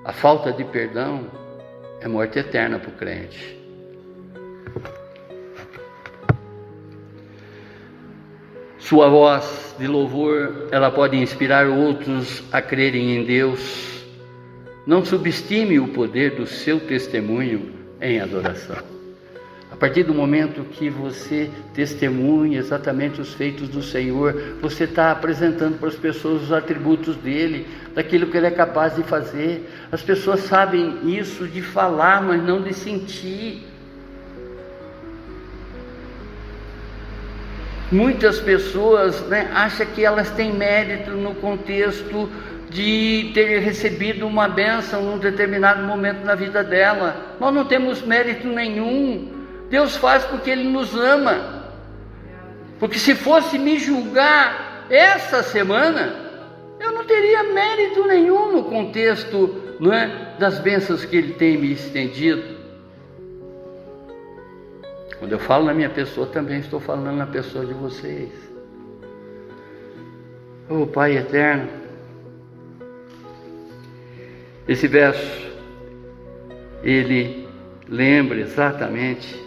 Speaker 1: A falta de perdão é morte eterna para o crente. Sua voz de louvor, ela pode inspirar outros a crerem em Deus. Não subestime o poder do seu testemunho em adoração. A partir do momento que você testemunha exatamente os feitos do Senhor, você está apresentando para as pessoas os atributos dele, daquilo que ele é capaz de fazer. As pessoas sabem isso de falar, mas não de sentir. Muitas pessoas, acham que elas têm mérito no contexto de ter recebido uma bênção num determinado momento na vida dela. Nós não temos mérito nenhum. Deus faz porque Ele nos ama. Porque se fosse me julgar essa semana, eu não teria mérito nenhum no contexto, das bênçãos que Ele tem me estendido. Quando eu falo na minha pessoa, também estou falando na pessoa de vocês. Oh Pai eterno, esse verso, ele lembra exatamente,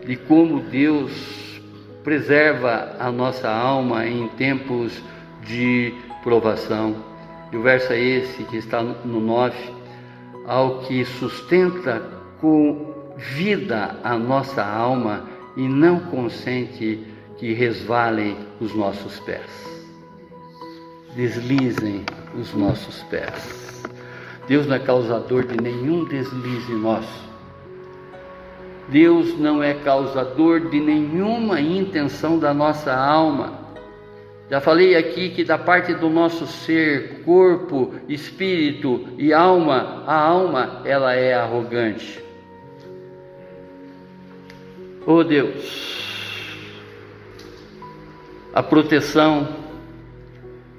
Speaker 1: de como Deus preserva a nossa alma em tempos de provação. E o verso é esse que está no 9, ao que sustenta com vida a nossa alma e não consente que resvalem os nossos pés, deslizem os nossos pés. Deus não é causador de nenhum deslize nosso. Deus não é causador de nenhuma intenção da nossa alma. Já falei aqui que da parte do nosso ser, corpo, espírito e alma, a alma ela é arrogante. Oh Deus, a proteção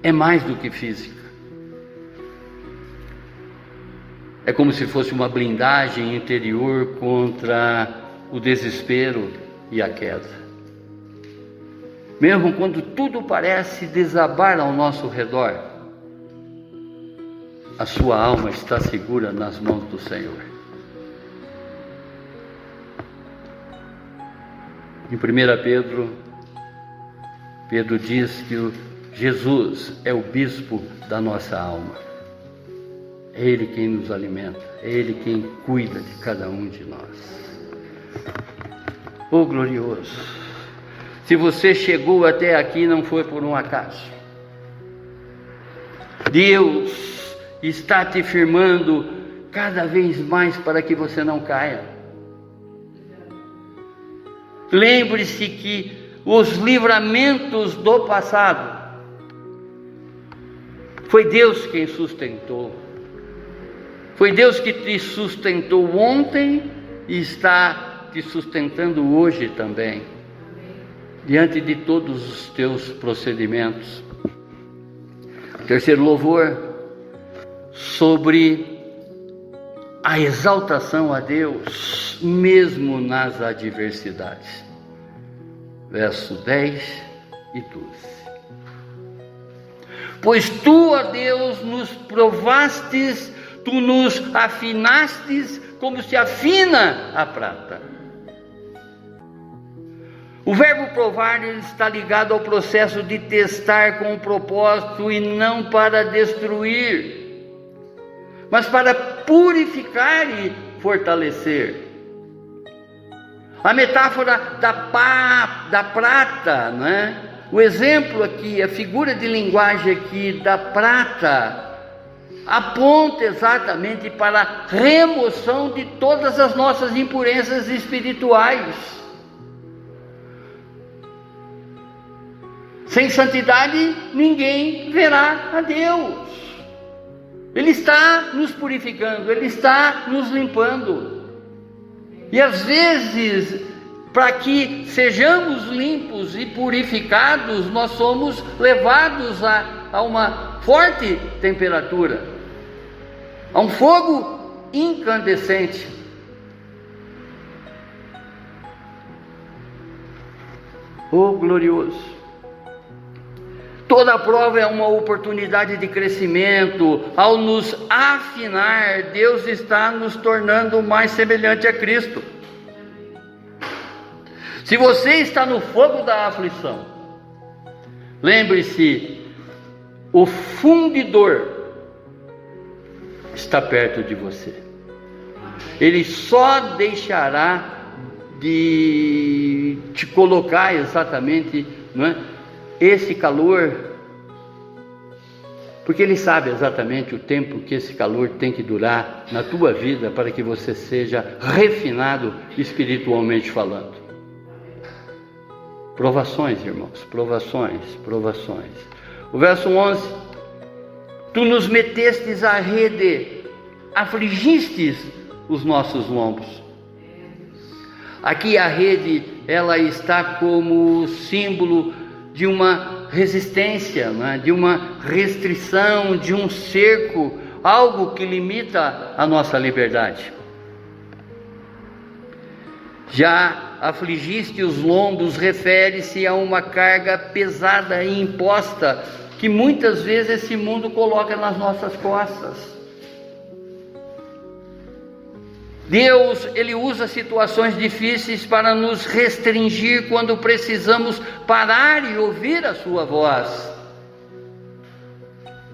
Speaker 1: é mais do que física. É como se fosse uma blindagem interior contra o desespero e a queda. Mesmo quando tudo parece desabar ao nosso redor, a sua alma está segura nas mãos do Senhor. Em 1 Pedro diz que Jesus é o bispo da nossa alma. É Ele quem nos alimenta, é Ele quem cuida de cada um de nós. Oh glorioso! Se você chegou até aqui, não foi por um acaso. Deus está te firmando cada vez mais para que você não caia. Lembre-se que os livramentos do passado foi Deus quem sustentou. Foi Deus que te sustentou ontem e está te sustentando hoje também. diante de todos os teus procedimentos. Terceiro louvor, sobre a exaltação a Deus, mesmo nas adversidades. Verso 10 e 12. Pois tu, ó Deus, nos provastes, tu nos afinastes como se afina a prata. O verbo provar está ligado ao processo de testar com um propósito e não para destruir, mas para purificar e fortalecer. A metáfora da prata, né? O exemplo aqui, a figura de linguagem aqui da prata, aponta exatamente para a remoção de todas as nossas impurezas espirituais. Sem santidade, ninguém verá a Deus. Ele está nos purificando, Ele está nos limpando. E às vezes, para que sejamos limpos e purificados, nós somos levados a uma forte temperatura, a um fogo incandescente. Oh, glorioso! Toda prova é uma oportunidade de crescimento. Ao nos afinar, Deus está nos tornando mais semelhante a Cristo. Se você está no fogo da aflição, lembre-se, o fundidor está perto de você. Ele só deixará de te colocar exatamente, não é, esse calor, porque Ele sabe exatamente o tempo que esse calor tem que durar na tua vida para que você seja refinado espiritualmente falando. Provações, irmãos, provações. O verso 11: tu nos metestes à rede, afligistes os nossos lombos. Aqui a rede, ela está como símbolo de uma resistência, né? De uma restrição, de um cerco, algo que limita a nossa liberdade. Já afligiste os lombos refere-se a uma carga pesada e imposta que muitas vezes esse mundo coloca nas nossas costas. Deus, Ele usa situações difíceis para nos restringir quando precisamos parar e ouvir a sua voz.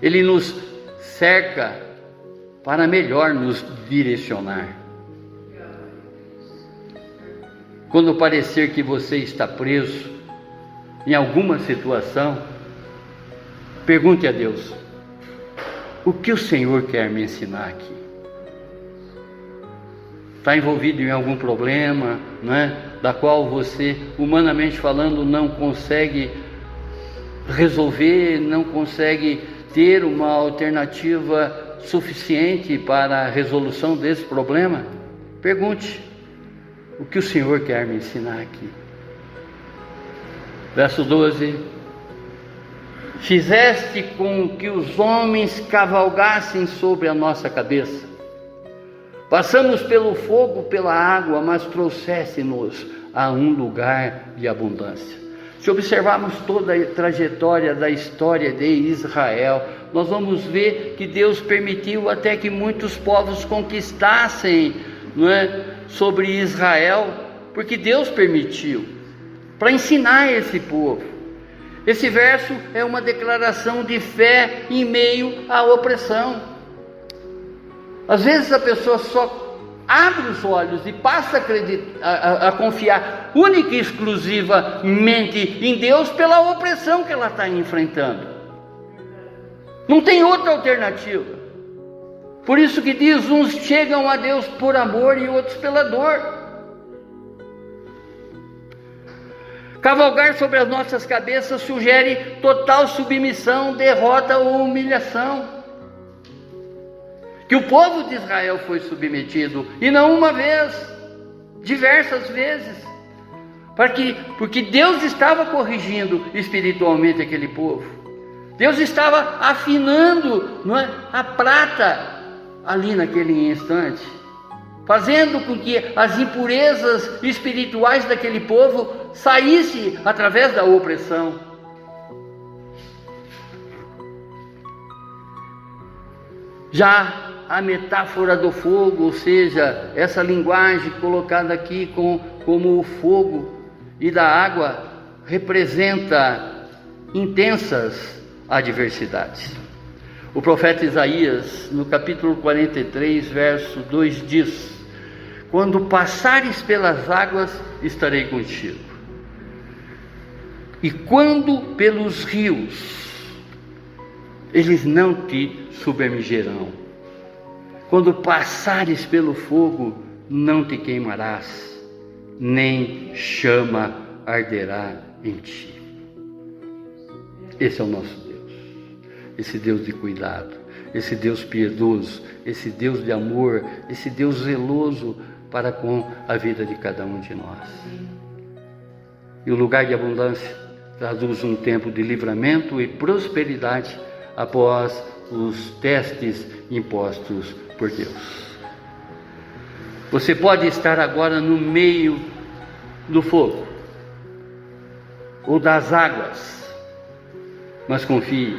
Speaker 1: Ele nos cerca para melhor nos direcionar. Quando parecer que você está preso em alguma situação, pergunte a Deus: o que o Senhor quer me ensinar aqui? Está envolvido em algum problema, né, da qual você, humanamente falando, não consegue resolver, não consegue ter uma alternativa suficiente para a resolução desse problema? Pergunte: o que o Senhor quer me ensinar aqui? Verso 12: fizeste com que os homens cavalgassem sobre a nossa cabeça. Passamos pelo fogo, pela água, mas trouxeste-nos a um lugar de abundância. Se observarmos toda a trajetória da história de Israel, nós vamos ver que Deus permitiu até que muitos povos conquistassem, não é, sobre Israel, porque Deus permitiu, para ensinar esse povo. Esse verso é uma declaração de fé em meio à opressão. Às vezes a pessoa só abre os olhos e passa a confiar única e exclusivamente em Deus pela opressão que ela está enfrentando. Não tem outra alternativa. Por isso que diz: uns chegam a Deus por amor e outros pela dor. Cavalgar sobre as nossas cabeças sugere total submissão, derrota ou humilhação. Que o povo de Israel foi submetido, e não uma vez, diversas vezes. Porque Deus estava corrigindo espiritualmente aquele povo. Deus estava afinando, não é, a prata ali naquele instante, fazendo com que as impurezas espirituais daquele povo saíssem através da opressão. Já a metáfora do fogo, ou seja, essa linguagem colocada aqui como o fogo e da água, representa intensas adversidades. O profeta Isaías, no capítulo 43, verso 2, diz: quando passares pelas águas, estarei contigo, e quando pelos rios, eles não te submergirão. Quando passares pelo fogo, não te queimarás, nem chama arderá em ti. Esse é o nosso Deus, esse Deus de cuidado, esse Deus piedoso, esse Deus de amor, esse Deus zeloso para com a vida de cada um de nós. E o lugar de abundância traduz um tempo de livramento e prosperidade após os testes impostos por Deus. Você pode estar agora no meio do fogo ou das águas, mas confie,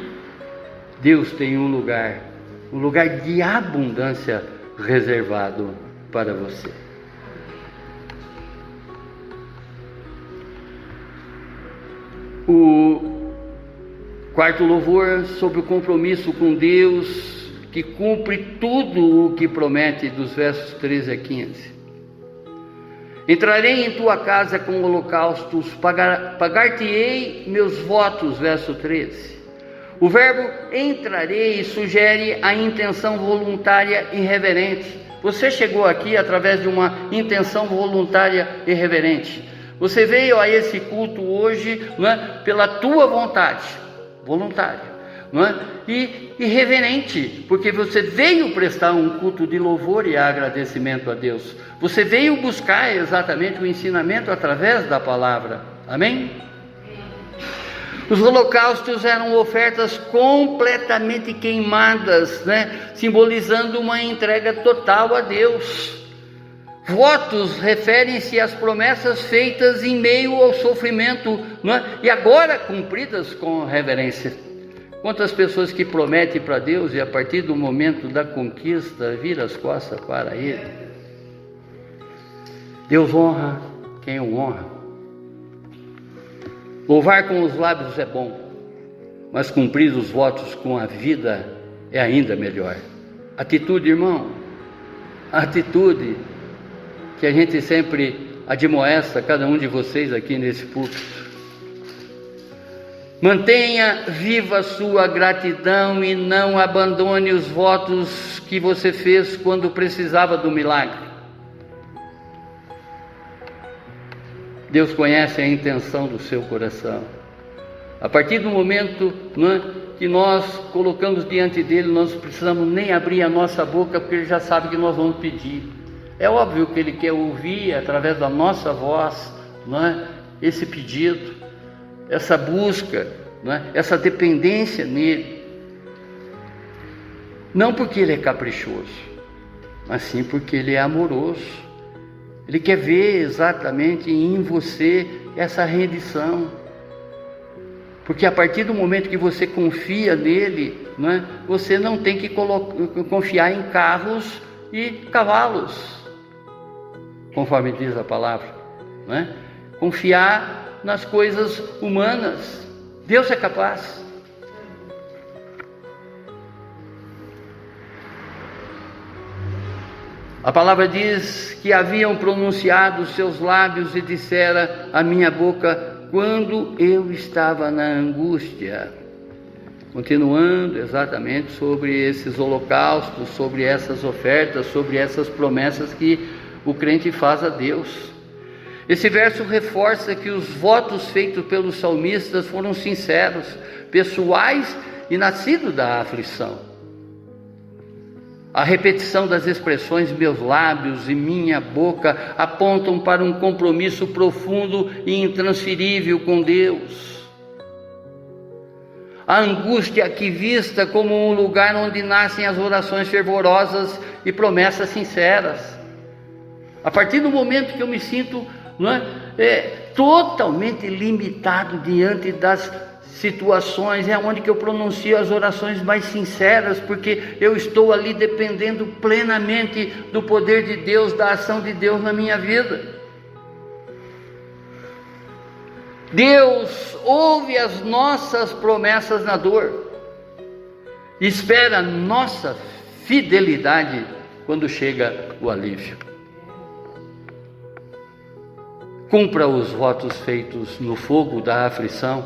Speaker 1: Deus tem um lugar de abundância reservado para você. O quarto louvor sobre o compromisso com Deus, que cumpre tudo o que promete, dos versos 13 a 15. Entrarei em tua casa com holocaustos, pagar-te-ei meus votos, verso 13. O verbo entrarei sugere a intenção voluntária e reverente. Você chegou aqui através de uma intenção voluntária e reverente. Você veio a esse culto hoje, não é, pela tua vontade, voluntária, não é? E reverente, porque você veio prestar um culto de louvor e agradecimento a Deus. Você veio buscar exatamente o ensinamento através da palavra. Amém? Os holocaustos eram ofertas completamente queimadas, né? Simbolizando uma entrega total a Deus. Votos referem-se às promessas feitas em meio ao sofrimento, não é? E agora cumpridas com reverência. Quantas pessoas que prometem para Deus e a partir do momento da conquista viram as costas para Ele? Deus honra quem o honra. Louvar com os lábios é bom, mas cumprir os votos com a vida é ainda melhor. Atitude, irmão, atitude que a gente sempre admoesta cada um de vocês aqui nesse púlpito. Mantenha viva a sua gratidão e não abandone os votos que você fez quando precisava do milagre. Deus conhece a intenção do seu coração. A partir do momento, não é, que nós colocamos diante dele, nós não precisamos nem abrir a nossa boca, porque ele já sabe que nós vamos pedir. É óbvio que ele quer ouvir através da nossa voz, não é, esse pedido, essa busca, não é, essa dependência nele. Não porque ele é caprichoso, mas sim porque ele é amoroso. Ele quer ver exatamente em você essa rendição. Porque a partir do momento que você confia nele, não é, você não tem que confiar em carros e cavalos, conforme diz a palavra, não é? Confiar nas coisas humanas. Deus é capaz. A palavra diz que haviam pronunciado seus lábios e dissera a minha boca quando eu estava na angústia. Continuando exatamente sobre esses holocaustos, sobre essas ofertas, sobre essas promessas que o crente faz a Deus. Esse verso reforça que os votos feitos pelos salmistas foram sinceros, pessoais e nascidos da aflição. A repetição das expressões de meus lábios e minha boca apontam para um compromisso profundo e intransferível com Deus. A angústia aqui vista como um lugar onde nascem as orações fervorosas e promessas sinceras. A partir do momento que eu me sinto totalmente limitado diante das situações, é onde que eu pronuncio as orações mais sinceras, porque eu estou ali dependendo plenamente do poder de Deus, da ação de Deus na minha vida. Deus ouve as nossas promessas na dor, espera nossa fidelidade quando chega o alívio. Cumpra os votos feitos no fogo da aflição,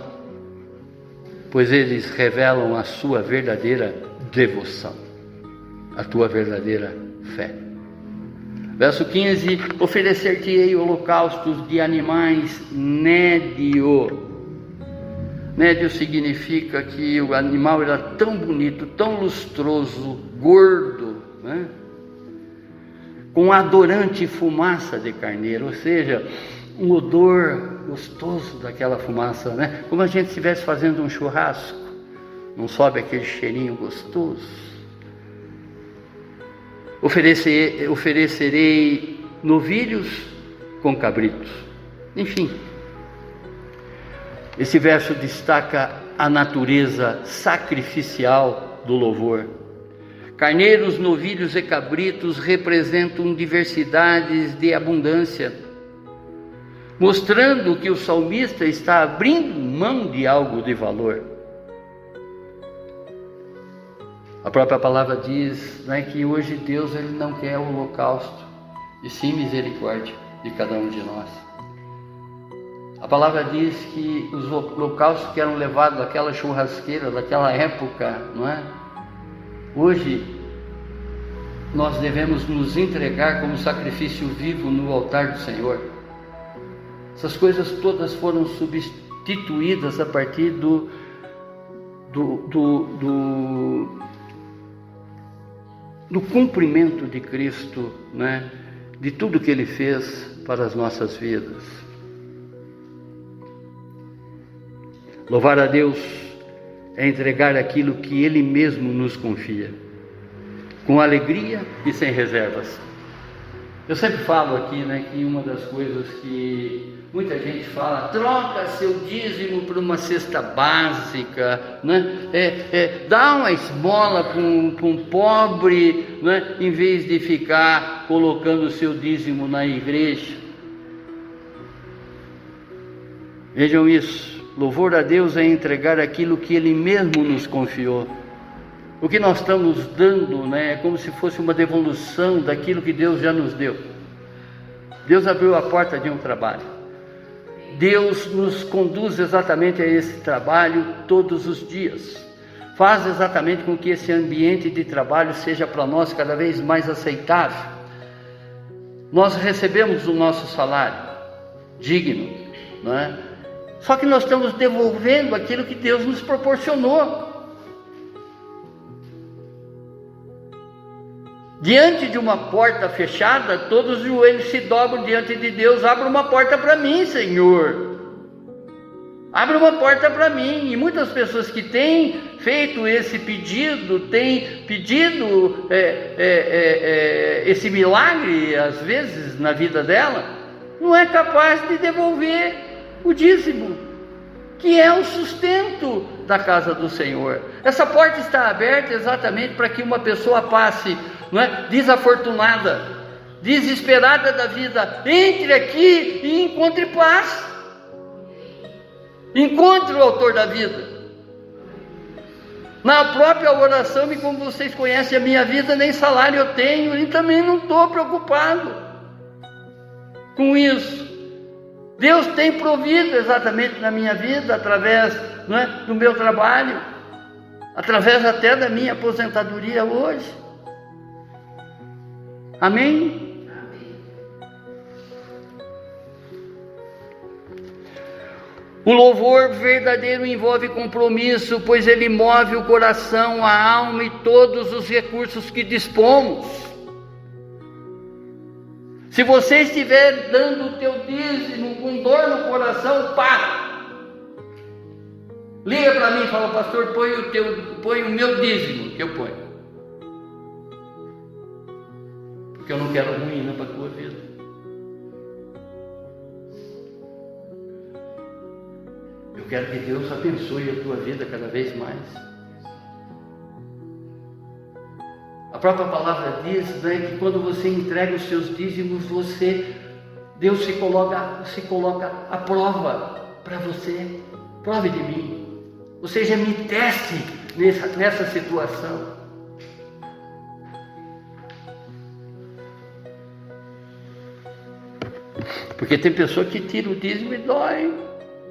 Speaker 1: pois eles revelam a sua verdadeira devoção, a tua verdadeira fé. Verso 15: oferecer-te-ei holocaustos de animais nédio. Nédio significa que o animal era tão bonito, tão lustroso, gordo, com adorante fumaça de carneiro, ou seja, um odor gostoso daquela fumaça, como a gente estivesse fazendo um churrasco, não sobe aquele cheirinho gostoso. Oferecerei novilhos com cabritos. Enfim, esse verso destaca a natureza sacrificial do louvor. Carneiros, novilhos e cabritos representam diversidades de abundância, mostrando que o salmista está abrindo mão de algo de valor. A própria palavra diz que hoje Deus ele não quer o holocausto, e sim misericórdia de cada um de nós. A palavra diz que os holocaustos que eram levados daquela churrasqueira, daquela época, hoje nós devemos nos entregar como sacrifício vivo no altar do Senhor. Essas coisas todas foram substituídas a partir do cumprimento de Cristo, de tudo que Ele fez para as nossas vidas. Louvar a Deus é entregar aquilo que Ele mesmo nos confia, com alegria e sem reservas. Eu sempre falo aqui, que uma das coisas que muita gente fala, troca seu dízimo por uma cesta básica, dá uma esmola para um pobre, em vez de ficar colocando o seu dízimo na igreja. Vejam isso, louvor a Deus é entregar aquilo que Ele mesmo nos confiou. O que nós estamos dando, é como se fosse uma devolução daquilo que Deus já nos deu. Deus abriu a porta de um trabalho. Deus nos conduz exatamente a esse trabalho todos os dias. Faz exatamente com que esse ambiente de trabalho seja para nós cada vez mais aceitável. Nós recebemos o nosso salário digno, Só que nós estamos devolvendo aquilo que Deus nos proporcionou. Diante de uma porta fechada, todos os joelhos se dobram diante de Deus. Abre uma porta para mim, Senhor. Abre uma porta para mim. E muitas pessoas que têm feito esse pedido, têm pedido esse milagre, às vezes, na vida dela, não é capaz de devolver o dízimo, que é o sustento da casa do Senhor. Essa porta está aberta exatamente para que uma pessoa passe, desafortunada, desesperada da vida, entre aqui e encontre paz, encontre o autor da vida. Na própria oração, e como vocês conhecem a minha vida, nem salário eu tenho, e também não estou preocupado com isso. Deus tem provido exatamente na minha vida, através do meu trabalho, através até da minha aposentadoria hoje. Amém? O louvor verdadeiro envolve compromisso, pois ele move o coração, a alma e todos os recursos que dispomos. Se você estiver dando o teu dízimo com dor no coração, para. Liga para mim e fala: pastor, põe o meu dízimo, que eu ponho. Porque eu não quero ruína para a tua vida. Eu quero que Deus abençoe a tua vida cada vez mais. A própria palavra diz, né, que quando você entrega os seus dízimos, Deus se coloca à prova para você. Prove de mim. Ou seja, me teste nessa situação. Porque tem pessoa que tira o dízimo e dói.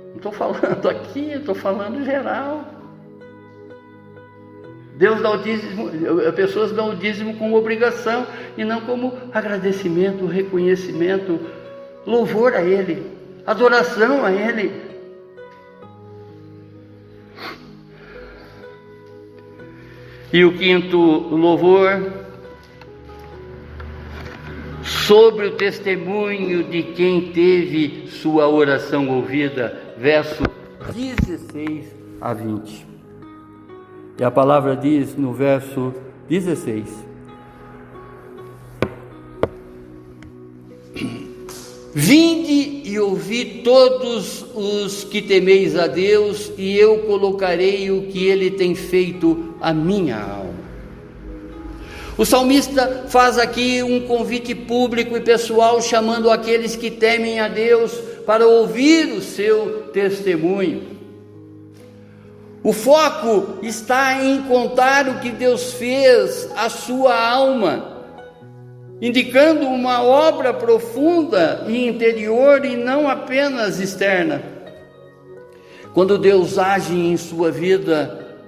Speaker 1: Não estou falando aqui, estou falando geral. Deus dá o dízimo, as pessoas dão o dízimo como obrigação e não como agradecimento, reconhecimento, louvor a Ele, adoração a Ele. E o quinto louvor, sobre o testemunho de quem teve sua oração ouvida, verso 16 a 20. E a palavra diz no verso 16: Vinde e ouvi todos os que temeis a Deus, e eu colocarei o que Ele tem feito à minha alma. O salmista faz aqui um convite público e pessoal, chamando aqueles que temem a Deus para ouvir o seu testemunho. O foco está em contar o que Deus fez à sua alma, indicando uma obra profunda e interior e não apenas externa. Quando Deus age em sua vida,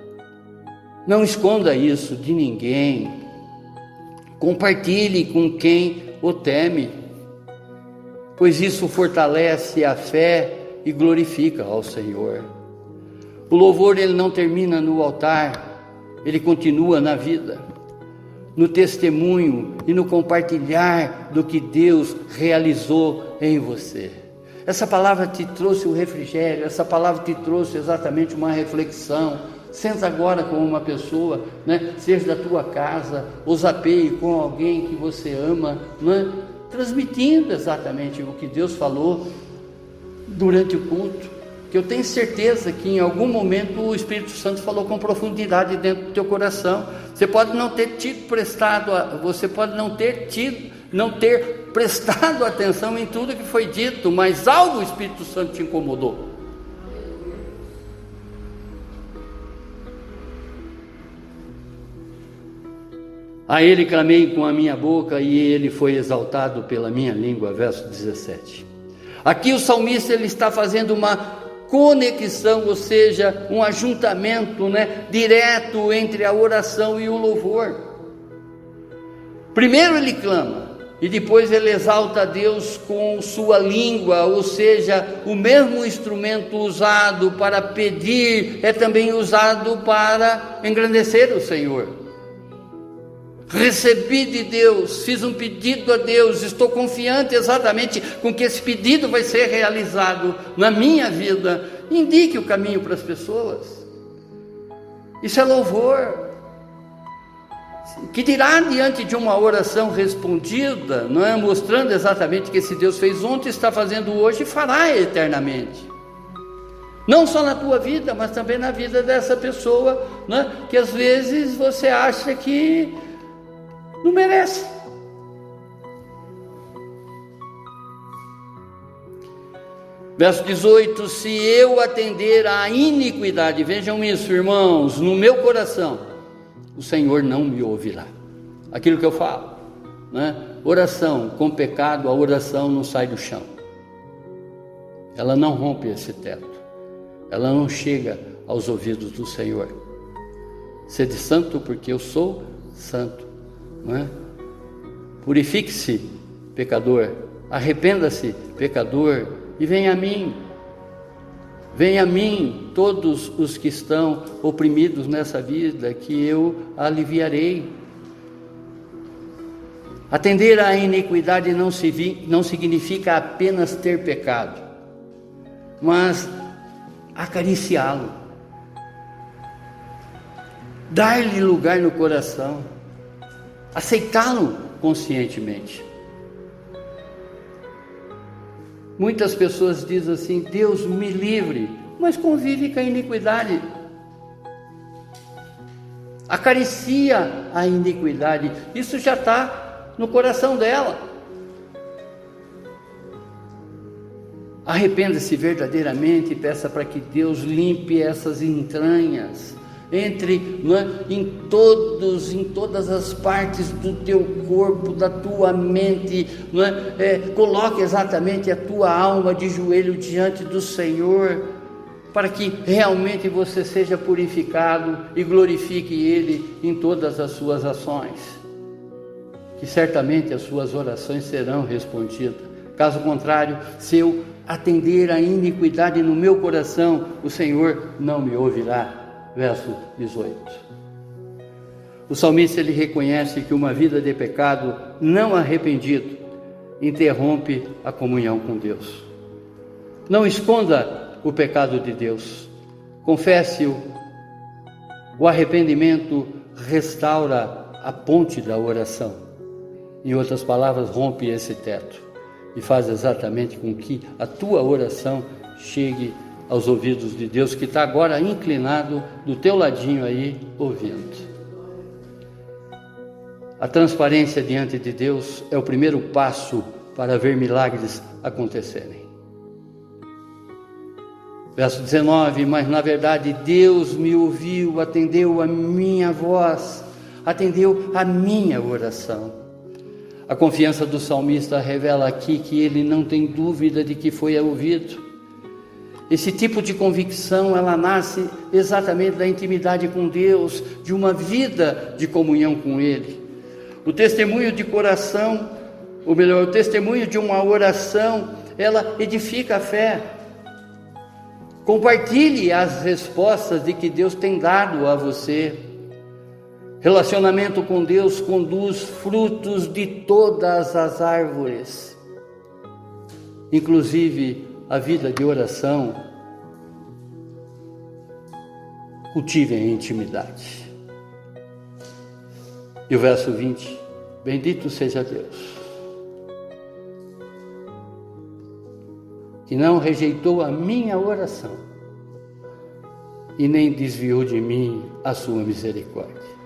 Speaker 1: não esconda isso de ninguém. Compartilhe com quem o teme, pois isso fortalece a fé e glorifica ao Senhor. O louvor, ele não termina no altar, ele continua na vida, no testemunho e no compartilhar do que Deus realizou em você. Essa palavra te trouxe o refrigério, essa palavra te trouxe exatamente uma reflexão. Senta agora com uma pessoa, né? Seja da tua casa, ou zapeie com alguém que você ama, né? Transmitindo exatamente o que Deus falou durante o culto, que eu tenho certeza que em algum momento o Espírito Santo falou com profundidade dentro do teu coração. Você pode não ter prestado atenção em tudo que foi dito, mas algo o Espírito Santo te incomodou. A Ele clamei com a minha boca e Ele foi exaltado pela minha língua, verso 17. Aqui o salmista ele está fazendo uma conexão, ou seja, um ajuntamento, direto entre a oração e o louvor. Primeiro ele clama e depois ele exalta a Deus com sua língua, ou seja, o mesmo instrumento usado para pedir é também usado para engrandecer o Senhor. Recebi de Deus, fiz um pedido a Deus, estou confiante exatamente com que esse pedido vai ser realizado na minha vida. Indique o caminho para as pessoas. Isso é louvor. Que dirá diante de uma oração respondida, não é? Mostrando exatamente que esse Deus fez ontem, está fazendo hoje e fará eternamente. Não só na tua vida, mas também na vida dessa pessoa, não é? Que às vezes você acha que não merece. Verso 18: se eu atender à iniquidade, vejam isso, irmãos, no meu coração, o Senhor não me ouvirá. Aquilo que eu falo, oração com pecado, a oração não sai do chão, ela não rompe esse teto, ela não chega aos ouvidos do Senhor. Sede santo, porque eu sou santo. Purifique-se, pecador, arrependa-se, pecador, e venha a mim. Venha a mim todos os que estão oprimidos nessa vida, que eu aliviarei. Atender à iniquidade não significa apenas ter pecado, mas acariciá-lo, dar-lhe lugar no coração, aceitá-lo conscientemente. Muitas pessoas dizem assim: Deus me livre, mas convive com a iniquidade. Acaricia a iniquidade, isso já está no coração dela. Arrependa-se verdadeiramente e peça para que Deus limpe essas entranhas, entre em todas as partes do teu corpo, da tua mente, coloque exatamente a tua alma de joelho diante do Senhor, para que realmente você seja purificado e glorifique Ele em todas as suas ações, que certamente as suas orações serão respondidas. Caso contrário, se eu atender a iniquidade no meu coração, o Senhor não me ouvirá. Verso 18. O salmista, ele reconhece que uma vida de pecado não arrependido interrompe a comunhão com Deus. Não esconda o pecado de Deus, confesse-o. O arrependimento restaura a ponte da oração. Em outras palavras, rompe esse teto e faz exatamente com que a tua oração chegue aos ouvidos de Deus, que está agora inclinado do teu ladinho aí, ouvindo. A transparência diante de Deus é o primeiro passo para ver milagres acontecerem. Verso 19: mas na verdade Deus me ouviu, atendeu a minha voz, atendeu a minha oração. A confiança do salmista revela aqui que ele não tem dúvida de que foi ouvido. Esse tipo de convicção, ela nasce exatamente da intimidade com Deus, de uma vida de comunhão com Ele. O testemunho de coração, ou melhor, o testemunho de uma oração, ela edifica a fé. Compartilhe as respostas de que Deus tem dado a você. Relacionamento com Deus conduz frutos de todas as árvores, inclusive a vida de oração. Cultive a intimidade. E o verso 20: bendito seja Deus, que não rejeitou a minha oração e nem desviou de mim a sua misericórdia.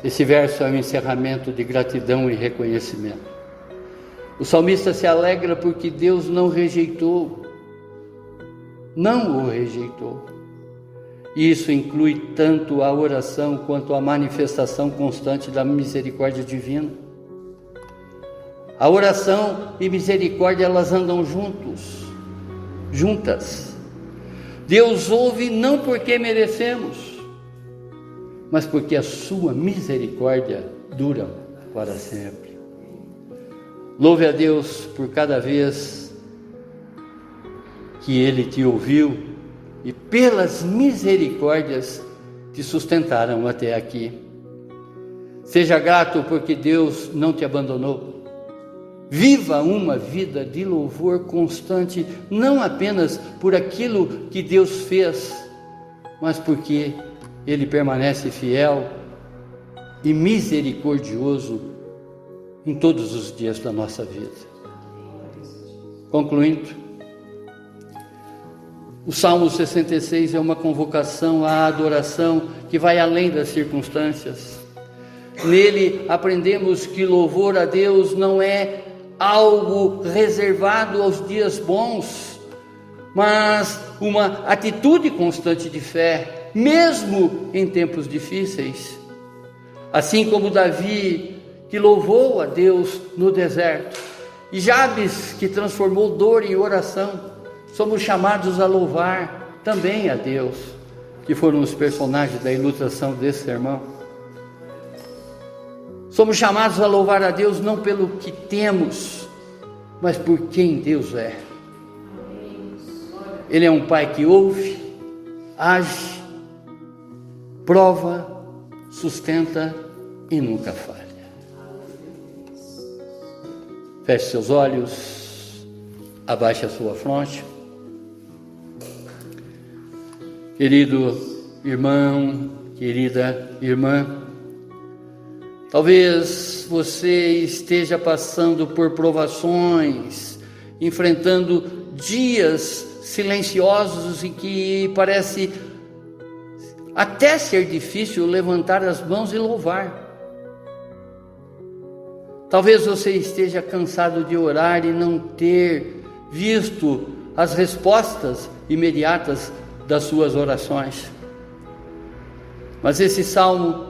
Speaker 1: Esse verso é um encerramento de gratidão e reconhecimento. O salmista se alegra porque Deus não o rejeitou. E isso inclui tanto a oração quanto a manifestação constante da misericórdia divina. A oração e misericórdia, elas andam juntas. Deus ouve não porque merecemos, mas porque a sua misericórdia dura para sempre. Louve a Deus por cada vez que Ele te ouviu e pelas misericórdias te sustentaram até aqui. Seja grato porque Deus não te abandonou. Viva uma vida de louvor constante, não apenas por aquilo que Deus fez, mas porque Ele permanece fiel e misericordioso em todos os dias da nossa vida. Concluindo, o Salmo 66 é uma convocação à adoração que vai além das circunstâncias. Nele aprendemos que louvor a Deus não é algo reservado aos dias bons, mas uma atitude constante de fé, mesmo em tempos difíceis. Assim como Davi, que louvou a Deus no deserto, e Jabes, que transformou dor em oração, somos chamados a louvar também a Deus, que foram os personagens da ilustração desse sermão. Somos chamados a louvar a Deus não pelo que temos, mas por quem Deus é. Ele é um Pai que ouve, age, prova, sustenta e nunca falha. Feche seus olhos, abaixe a sua fronte. Querido irmão, querida irmã, talvez você esteja passando por provações, enfrentando dias silenciosos em que parece até ser difícil levantar as mãos e louvar. Talvez você esteja cansado de orar e não ter visto as respostas imediatas das suas orações. Mas esse salmo,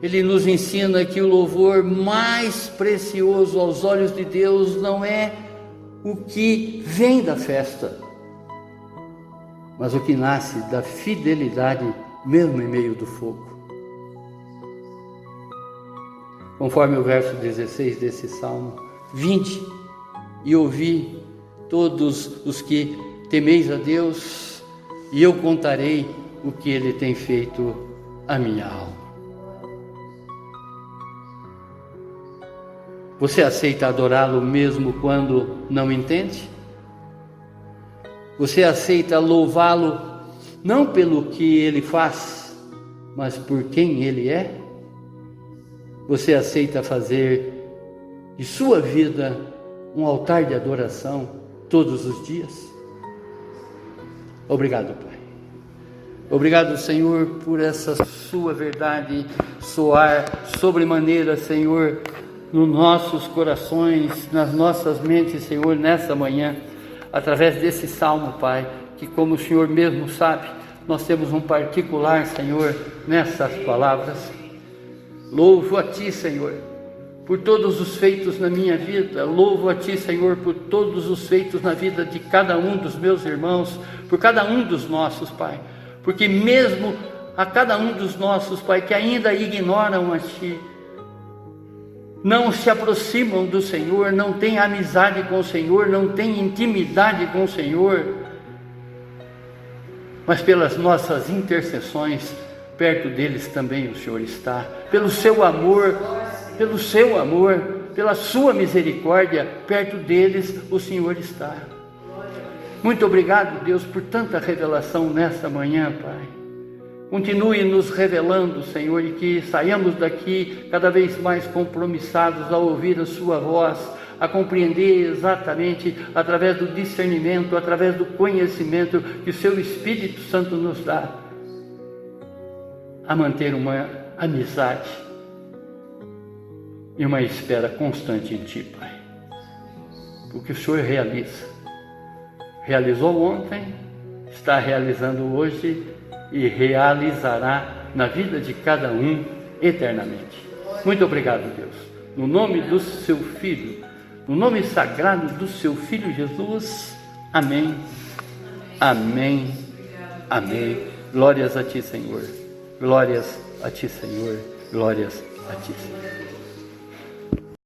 Speaker 1: ele nos ensina que o louvor mais precioso aos olhos de Deus não é o que vem da festa, mas o que nasce da fidelidade mesmo em meio do fogo. Conforme o verso 16 desse salmo: vinde e ouvi todos os que temeis a Deus, e eu contarei o que Ele tem feito à minha alma. Você aceita adorá-lo mesmo quando não entende? Você aceita louvá-lo não pelo que Ele faz, mas por quem Ele é? Você aceita fazer de sua vida um altar de adoração todos os dias? Obrigado, Pai. Obrigado, Senhor, por essa sua verdade soar sobremaneira, Senhor, nos nossos corações, nas nossas mentes, Senhor, nessa manhã, através desse salmo, Pai, que, como o Senhor mesmo sabe, nós temos um particular, Senhor, nessas palavras. Louvo a Ti, Senhor, por todos os feitos na minha vida. Louvo a Ti, Senhor, por todos os feitos na vida de cada um dos meus irmãos, por cada um dos nossos, Pai. Porque mesmo a cada um dos nossos, Pai, que ainda ignoram a Ti, não se aproximam do Senhor, não têm amizade com o Senhor, não têm intimidade com o Senhor, mas pelas nossas intercessões, perto deles também o Senhor está. Pelo Seu amor, pela Sua misericórdia, perto deles o Senhor está. Muito obrigado, Deus, por tanta revelação nessa manhã, Pai. Continue nos revelando, Senhor, e que saiamos daqui cada vez mais compromissados a ouvir a Sua voz, a compreender exatamente, através do discernimento, através do conhecimento que o Seu Espírito Santo nos dá, a manter uma amizade e uma espera constante em Ti, Pai. O que o Senhor realizou ontem, está realizando hoje e realizará na vida de cada um eternamente. Muito obrigado, Deus. No nome do Seu Filho, no nome sagrado do Seu Filho Jesus. Amém. Amém. Amém. Glórias a Ti, Senhor. Glórias a Ti, Senhor. Glórias a Ti, Senhor.